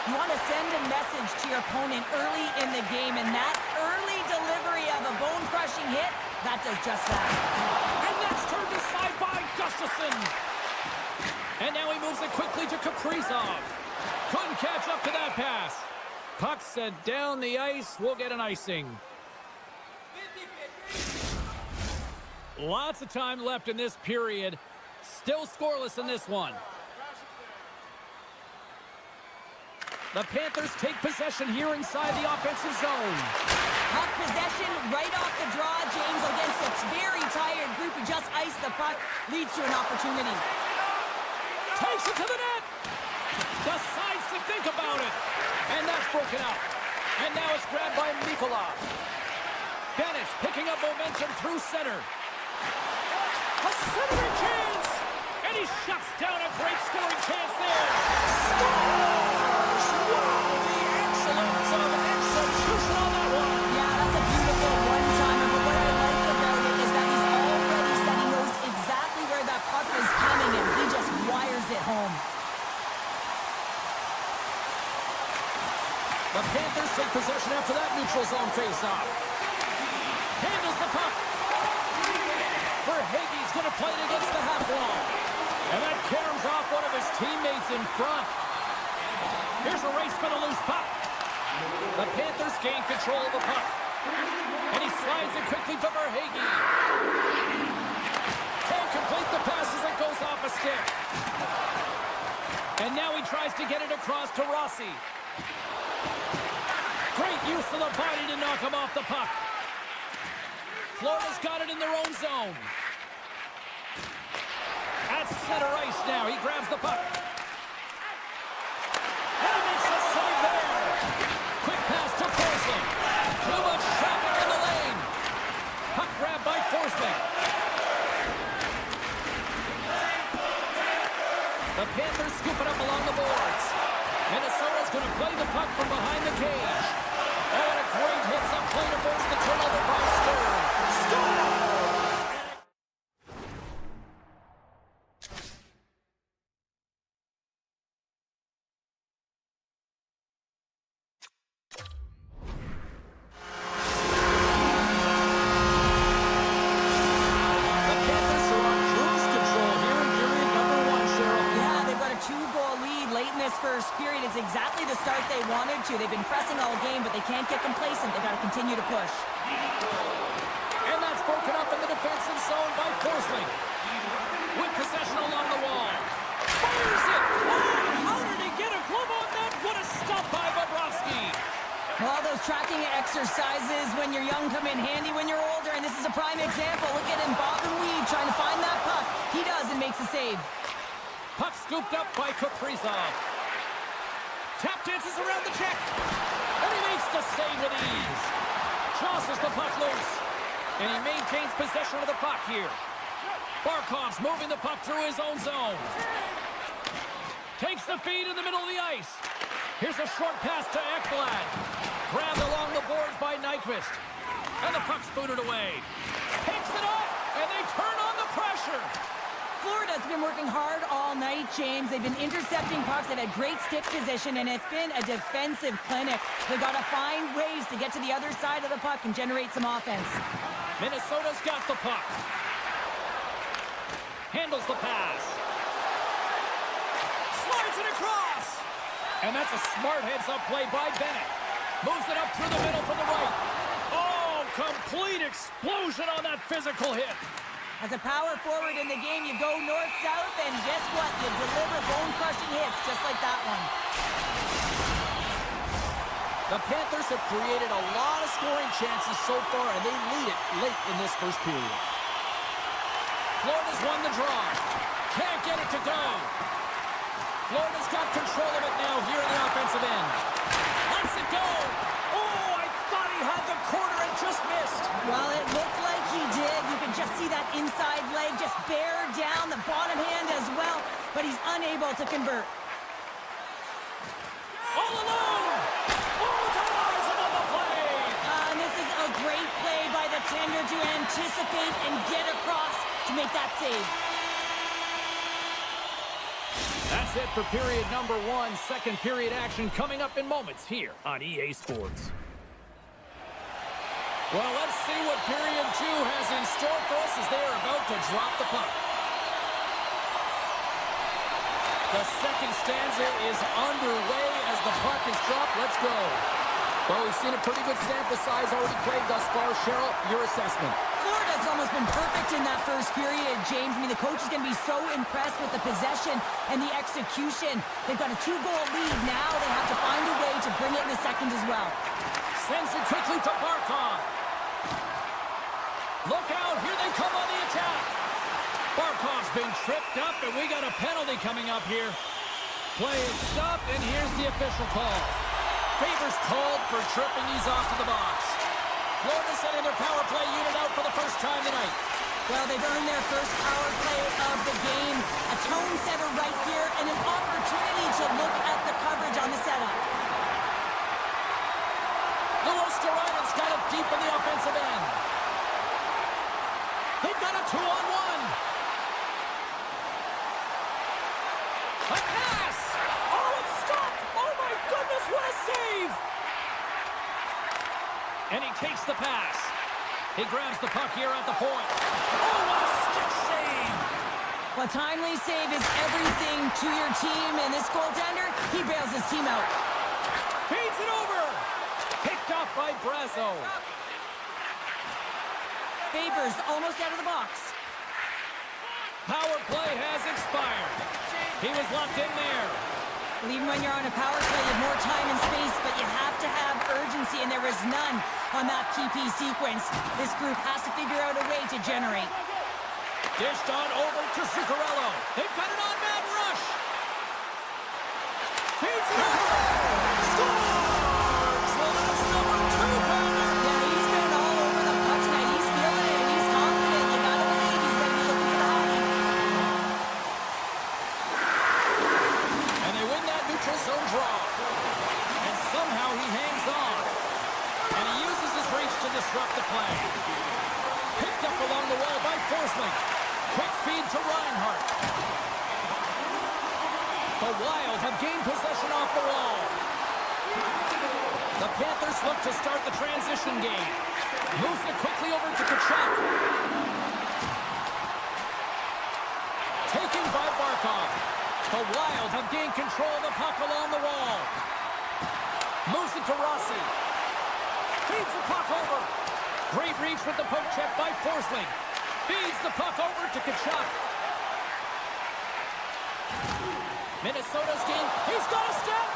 You want to send a message to your opponent early in the game, and that early delivery of a bone-crushing hit, that does just that. And that's turned aside by Gustafsson. And now he moves it quickly to Kaprizov. Couldn't catch up to that pass. Puck sent down the ice. We'll get an icing. Lots of time left in this period. Still scoreless in this one. The Panthers take possession here inside the offensive zone. Puck possession right off the draw, James, against a very tired group who just iced the puck, leads to an opportunity. Takes it to the net. Decides to think about it. And that's broken up. And now it's grabbed by Nikolov. Bennett's picking up momentum through center. A centering chance. And he shuts down a great scoring chance there. Scores! Wow, the excellence of execution on that one. Yeah, that's a beautiful one-timer, but what I like about it is that he's already said he knows exactly where that puck is coming, and he just wires it home. The Panthers take possession after that neutral zone face-off. Handles the puck. Verhaeghe's going to play it against the half wall. And that caroms off one of his teammates in front. Here's a race for the loose puck. The Panthers gain control of the puck. And he slides it quickly to Verhaeghe. Can't complete the pass as it goes off a stick. And now he tries to get it across to Rossi. Great use of the body to knock him off the puck. Florida's got it in their own zone. At center ice now, he grabs the puck. And he makes a save there. Quick pass to Forsling. Too much traffic in the lane. Puck grab by Forsling. The Panthers scoop it up along the boards. Minnesota's going to play the puck from behind the cage. Oh, and a great hits-up play to force the turnover by Stern. Score! First period is exactly the start they wanted to. They've been pressing all game, but they can't get complacent. They've got to continue to push. And that's broken up in the defensive zone by Forsling. With possession along the wall. Fires it! Oh, how did he get a glove on that? What a stop by Bobrovsky. Well, those tracking exercises when you're young come in handy when you're older, and this is a prime example. Look at him bob and weave trying to find that puck. He does and makes a save. Puck scooped up by Kaprizov. Tap dances around the check. And he makes the save with ease. Tosses the puck loose. And he maintains possession of the puck here. Barkov's moving the puck through his own zone. Takes the feed in the middle of the ice. Here's a short pass to Ekblad. Grabbed along the boards by Nyquist. And the puck's booted away. Takes it off, and they turn on the pressure. Florida's been working hard all night, James. They've been intercepting pucks. They've had great stick position, and it's been a defensive clinic. They've got to find ways to get to the other side of the puck and generate some offense. Minnesota's got the puck. Handles the pass. Slides it across. And that's a smart heads-up play by Bennett. Moves it up through the middle from the right. Oh, complete explosion on that physical hit. As a power forward in the game, you go north-south, and guess what? You deliver bone-crushing hits just like that one. The Panthers have created a lot of scoring chances so far, and they lead it late in this first period. Florida's won the draw. Can't get it to go. Florida's got control of it now here in the offensive end. Lets it go. Oh, I thought he had the corner and just missed. Well, it looked like he did. You can just see that inside leg just bear down the bottom hand as well, but he's unable to convert. All alone. Oh, denies him on the play. And this is a great play by the tender to anticipate and get across to make that save. That's it for period number 1. Second period action coming up in moments here on EA Sports. Well, let's see what period 2 has in store for us as they are about to drop the puck. The second stanza is underway as the puck is dropped. Let's go. Well, we've seen a pretty good sample size already played thus far. Cheryl, your assessment. Florida's almost been perfect in that first period, James. I mean, the coach is going to be so impressed with the possession and the execution. They've got a 2-goal lead. Now they have to find a way to bring it in the second as well. Sends it quickly to Barkov. Look out, here they come on the attack. Barkov's been tripped up, and we got a penalty coming up here. Play is stopped, and here's the official call. Favors called for tripping. He's off to the box. Florida sending their power play unit out for the first time tonight. Well, they've earned their first power play of the game. A tone setter right here, and an opportunity to look at the coverage on the setup. Luostarinen got it deep in the offensive end. They've got a 2-on-1. A pass! Oh, it's stopped! Oh, my goodness, what a save! And he takes the pass. He grabs the puck here at the point. Oh, what a stick save! Well, a timely save is everything to your team, and this goaltender, he bails his team out. Feeds it over! Picked off by Brazo. Favors almost out of the box. Power play has expired. He was locked in there. Well, even when you're on a power play, you have more time and space, but you have to have urgency, and there was none on that PP sequence. This group has to figure out a way to generate. Dished on over to Zuccarello. They've got an on-man rush. Feeds it over. Scores! Well, that's number 2, Pounder. Yeah, he's been all over the puck tonight. He's feeling it, and he's confident. You gotta believe he's going to be looking for the hockey. And they win that neutral zone draw. And somehow he hangs on. And he uses his reach to disrupt the play. Picked up along the wall by Forsling. Quick feed to Reinhart. The Wild have gained possession off the wall. The Panthers look to start the transition game. Moves it quickly over to Kachuk. Taken by Barkov. The Wild have gained control of the puck along the wall. Moves it to Rossi. Feeds the puck over. Great reach with the poke check by Forsling. Feeds the puck over to Kachuk. Minnesota's game. He's got a step.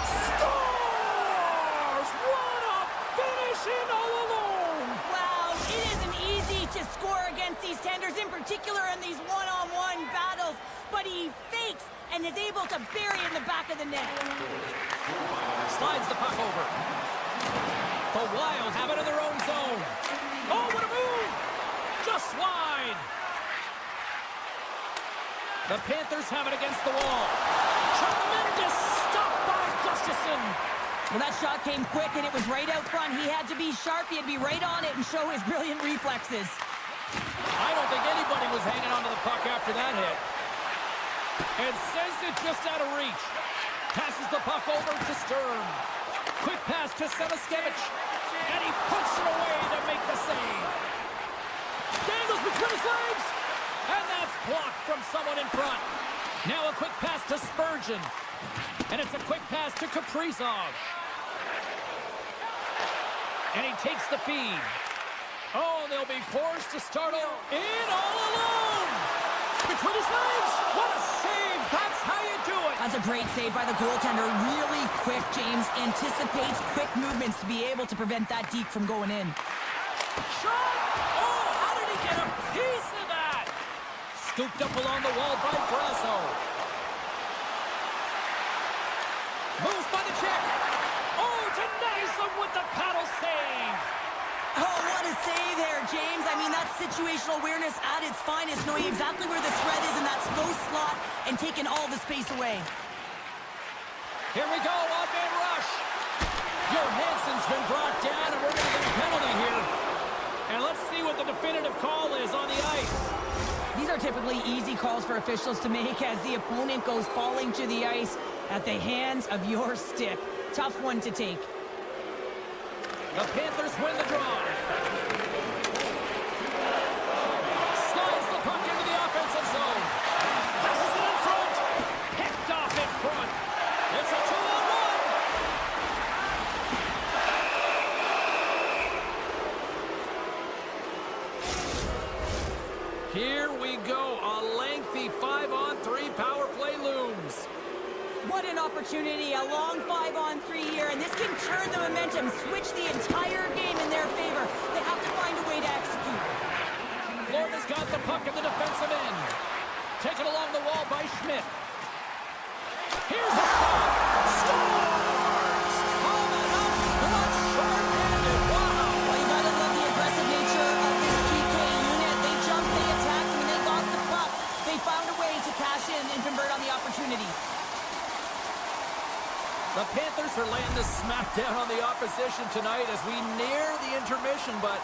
Scores! What a finish in all alone! Wow, it isn't easy to score against these tenders, in particular in these one-on-one battles, but he fakes and is able to bury it in the back of the net. Slides the puck over. The Wild have it in their own zone. Oh, what a move! Just wide. The Panthers have it against the wall. Tremendous stop by Gustafsson. Well, that shot came quick, and it was right out front. He had to be sharp. He had to be right on it and show his brilliant reflexes. I don't think anybody was hanging onto the puck after that hit. And sends it just out of reach. Passes the puck over to Sturm. Quick pass to Savaskevich. And he puts it away to make the save. Dangles between his legs. And that's blocked from someone in front. Now a quick pass to Spurgeon. And it's a quick pass to Kaprizov. And he takes the feed. Oh, they'll be forced to start in all alone. Between his legs. What a save. That's how you do it. That's a great save by the goaltender. Really quick, James. Anticipates quick movements to be able to prevent that deep from going in. Shot. Oh, how did he get a piece of that? Scooped up along the wall by Brasso. Moves by the check. Oh, denies him with the paddle save. Oh, what a save there, James. I mean, that's situational awareness at its finest, knowing exactly where the threat is in that slow slot and taking all the space away. Here we go, odd-man rush. Johansson's been brought down, and we're going to get a penalty here. And let's see what the definitive call is on the ice. These are typically easy calls for officials to make as the opponent goes falling to the ice at the hands of your stick. Tough one to take. The Panthers win the draw. Slides the puck into the offensive zone. Passes it in front. Picked off in front. It's a 2-on-1. Here we go. A lengthy 5-on-3 power play looms. What an opportunity, a long 5-on-3 here, and this can turn the momentum, switch the entire game in their favor. They have to find a way to execute. Florida's got the puck in the defensive end. Taken along the wall by Schmidt. Here's a shot. Scores! Coming up, not short-handed. Wow! Well, you gotta love the aggressive nature of this PK unit. They jumped, they attacked, and they lost the puck. They found a way to cash in and convert on the opportunity. The Panthers are laying the smackdown on the opposition tonight as we near the intermission, but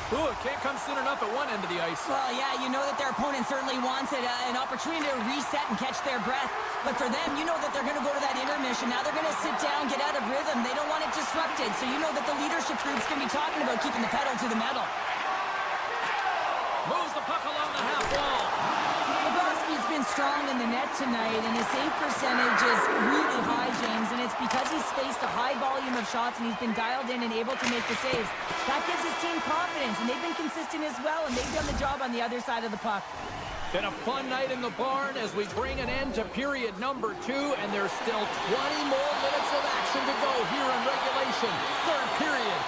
it can't come soon enough at one end of the ice. Well, yeah, you know that their opponent certainly wants it, an opportunity to reset and catch their breath. But for them, you know that they're going to go to that intermission. Now they're going to sit down, get out of rhythm. They don't want it disrupted. So you know that the leadership group's going to be talking about keeping the pedal to the metal. Moves the puck along the half wall. Bobrovsky's been strong in the net tonight, and his save percentage is really high, James, and it's because he's faced a high volume of shots and he's been dialed in and able to make the saves. That gives his team confidence, and they've been consistent as well, and they've done the job on the other side of the puck. Been a fun night in the barn as we bring an end to period number 2, and there's still 20 more minutes of action to go here in regulation. Third period.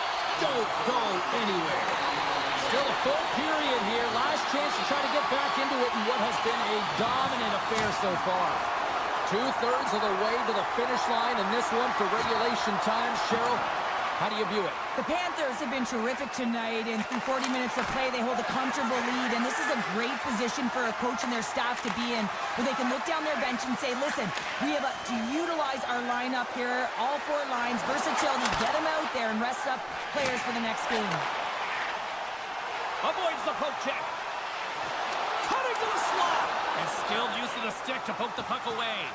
Don't go anywhere. Still a full period here. Last chance to try to get back into it in what has been a dominant affair so far. 2/3 of the way to the finish line in this one for regulation time. Cheryl, how do you view it? The Panthers have been terrific tonight, and through 40 minutes of play, they hold a comfortable lead, and this is a great position for a coach and their staff to be in, where they can look down their bench and say, listen, we have to utilize our lineup here, all 4 lines, versatility, get them out there and rest up players for the next game. Avoids the poke check. Cutting to the slot. And skilled use of the stick to poke the puck away.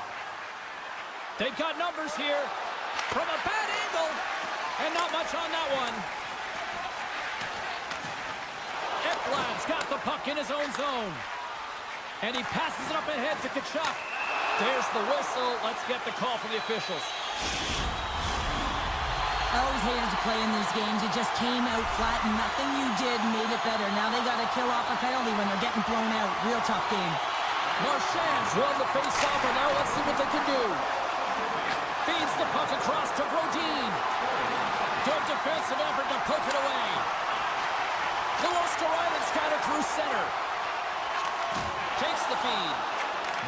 They've got numbers here. From a bad angle. And not much on that one. Ekblad's got the puck in his own zone. And he passes it up ahead to Tkachuk. There's the whistle. Let's get the call from the officials. I always hated to play in these games. It just came out flat, and nothing you did made it better. Now they got to kill off a penalty when they're getting blown out. Real tough game. Marchand's won the faceoff, and now let's see what they can do. Feeds the puck across to Brodin. Good defensive effort to poke it away. The Worcester Island's got it through center. Takes the feed.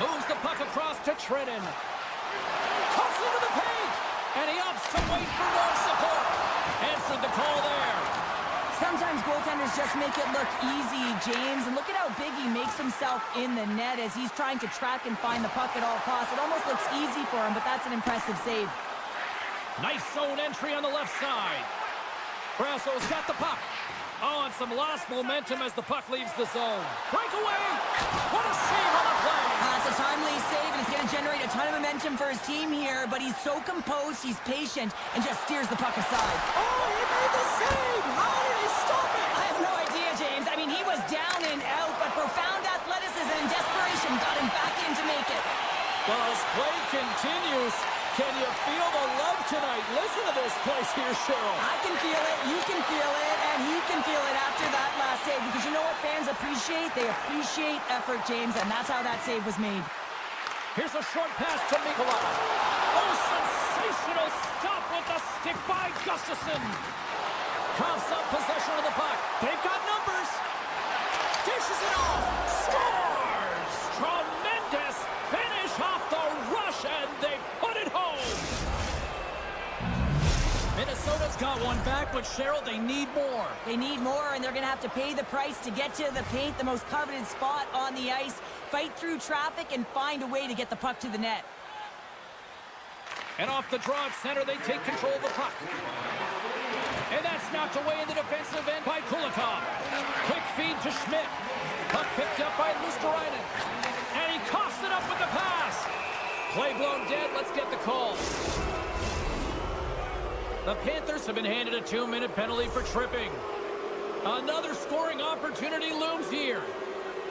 Moves the puck across to Trenton. Cuts into the paint. And he opts to wait for more support. Answered the call there. Sometimes goaltenders just make it look easy, James. And look at how big he makes himself in the net as he's trying to track and find the puck at all costs. It almost looks easy for him, but that's an impressive save. Nice zone entry on the left side. Brasso's got the puck. Oh, and some lost momentum as the puck leaves the zone. Breakaway! What a save on the play! It's a timely save, and it's going to generate a ton of momentum for his team here, but he's so composed, he's patient, and just steers the puck aside. Oh, he made the save! How did he stop it? I have no idea, James. I mean, he was down and out, but profound athleticism and desperation got him back in to make it. Well, as play continues, can you feel the love tonight? Listen to this place here, Cheryl. I can feel it, you can feel it, and he can feel it after that last save, because you know what fans appreciate? They appreciate effort, James, and that's how that save was made. Here's a short pass to Nikolai. Oh, sensational stop with the stick by Gustafsson. Coughs up possession of the puck. They've got numbers. Dishes it off. Scores! it, Cheryl. They need more. They need more, and they're going to have to pay the price to get to the paint, the most coveted spot on the ice, fight through traffic, and find a way to get the puck to the net. And off the draw at center, they take control of the puck. And that's knocked away in the defensive end by Kulikov. Quick feed to Schmidt. Puck picked up by Lusterainen. And he coughs it up with the pass. Play blown dead. Let's get the call. The Panthers have been handed a 2-minute penalty for tripping. Another scoring opportunity looms here.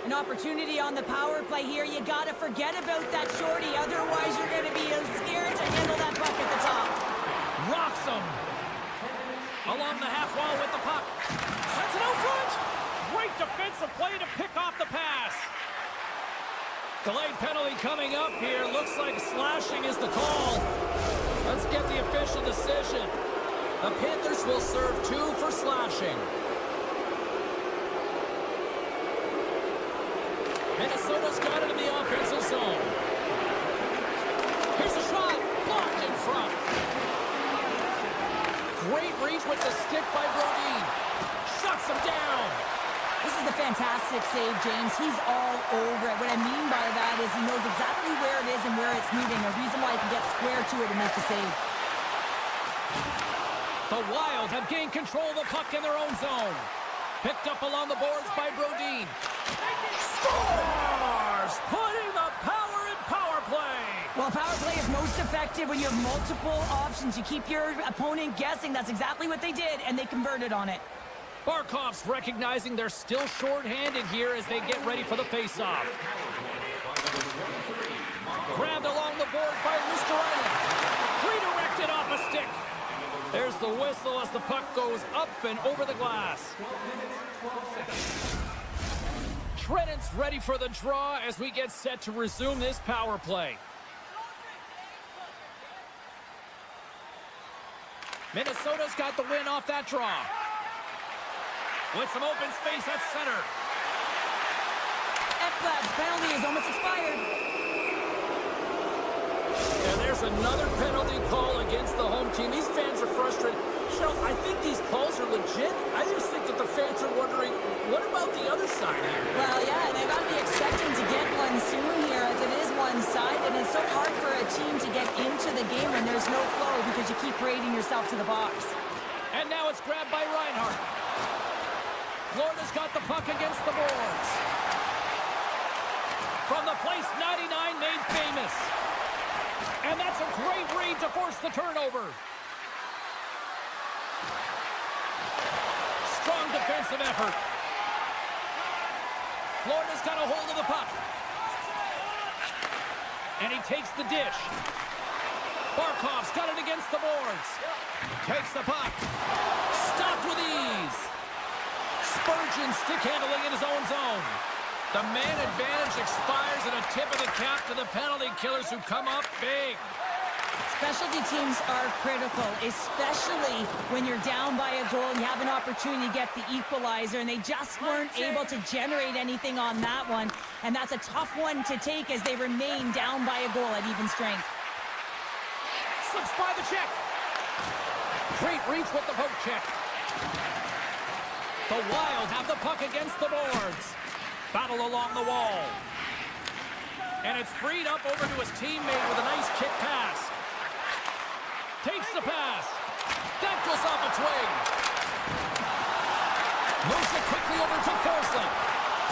An opportunity on the power play here. You got to forget about that shorty. Otherwise, you're going to be scared to handle that puck at the top. Rocks him. Along the half wall with the puck. Sends it out front. Great defensive play to pick off the pass. Delayed penalty coming up here. Looks like slashing is the call. Let's get the official decision. The Panthers will serve 2 for slashing. Minnesota's got it in the offensive zone. Here's a shot. Blocked in front. Great reach with the stick by Brodin. Shuts him down. This is a fantastic save, James. He's all over it. What I mean by that is he knows exactly where it is and where it's moving. A reason why he can get square to it and make the save. The Wild have gained control of the puck in their own zone. Picked up along the boards by Brodin. Scores! Putting the power in power play. Well, power play is most effective when you have multiple options. You keep your opponent guessing. That's exactly what they did, and they converted on it. Barkov's recognizing they're still short-handed here as they get ready for the face-off. Grabbed along the boards by Lusterainen. Redirected off a stick. There's the whistle as the puck goes up and over the glass. Trenton's ready for the draw as we get set to resume this power play. Minnesota's got the win off that draw. With some open space at center. Ekblad's penalty is almost expired. And there's another penalty call against the home team. These fans are frustrated. Cheryl, I think these calls are legit. I just think that the fans are wondering, what about the other side here? Well, yeah, they've got to be expecting to get one soon here as it is one-sided. And it's so hard for a team to get into the game when there's no flow because you keep parading yourself to the box. And now it's grabbed by Reinhart. Florida's got the puck against the boards. From the place 99 made famous. And that's a great read to force the turnover. Strong defensive effort. Florida's got a hold of the puck. And he takes the dish. Barkov's got it against the boards. Takes the puck. Stopped with ease. Spurgeon stick handling in his own zone. The man advantage expires and a tip of the cap to the penalty killers who come up big. Specialty teams are critical, especially when you're down by a goal and you have an opportunity to get the equalizer, and they just weren't able to generate anything on that one. And that's a tough one to take as they remain down by a goal at even strength. Slips by the check. Great reach with the poke check. The Wild have the puck against the boards. Battle along the wall. And it's freed up over to his teammate with a nice kick pass. Takes the pass. That goes off a twig. Moves it quickly over to Forsling.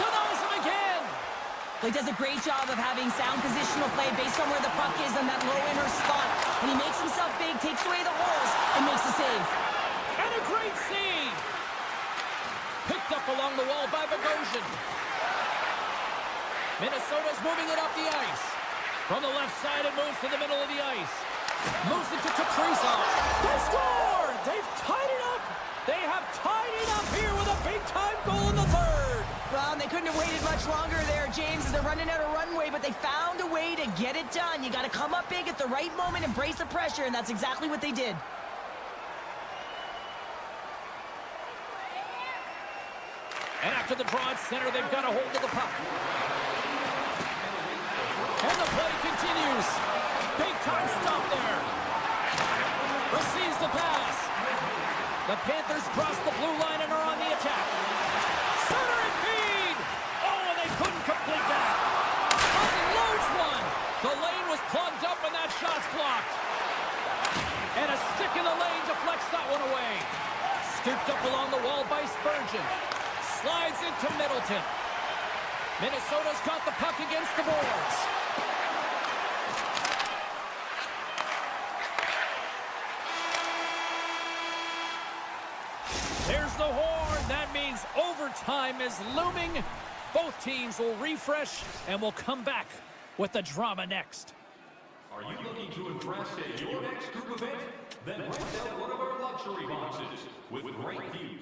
Denies him again. Well, he does a great job of having sound positional play based on where the puck is in that low inner slot. And he makes himself big, takes away the holes, and makes the save. And a great save. Picked up along the wall by Bogosian. Minnesota's moving it up the ice. From the left side, it moves to the middle of the ice. Moves it to Kaprizov. They scored! They've tied it up! They have tied it up here with a big-time goal in the third. Well, and they couldn't have waited much longer there, James, as they're running out of runway, but they found a way to get it done. You got to come up big at the right moment and brace the pressure, and that's exactly what they did. And after the draw at center, they've got a hold of the puck. And the play continues. Big time stop there. Receives the pass. The Panthers cross the blue line and are on the attack. Centering feed! Oh, and they couldn't complete that. Unloads one. The lane was plugged up and that shot's blocked. And a stick in the lane deflects that one away. Scooped up along the wall by Spurgeon. Slides into Middleton. Minnesota's got the puck against the boards. There's the horn. That means overtime is looming. Both teams will refresh and will come back with the drama next. Are you looking to impress at your next group event? Then rent out one of our luxury boxes with great views.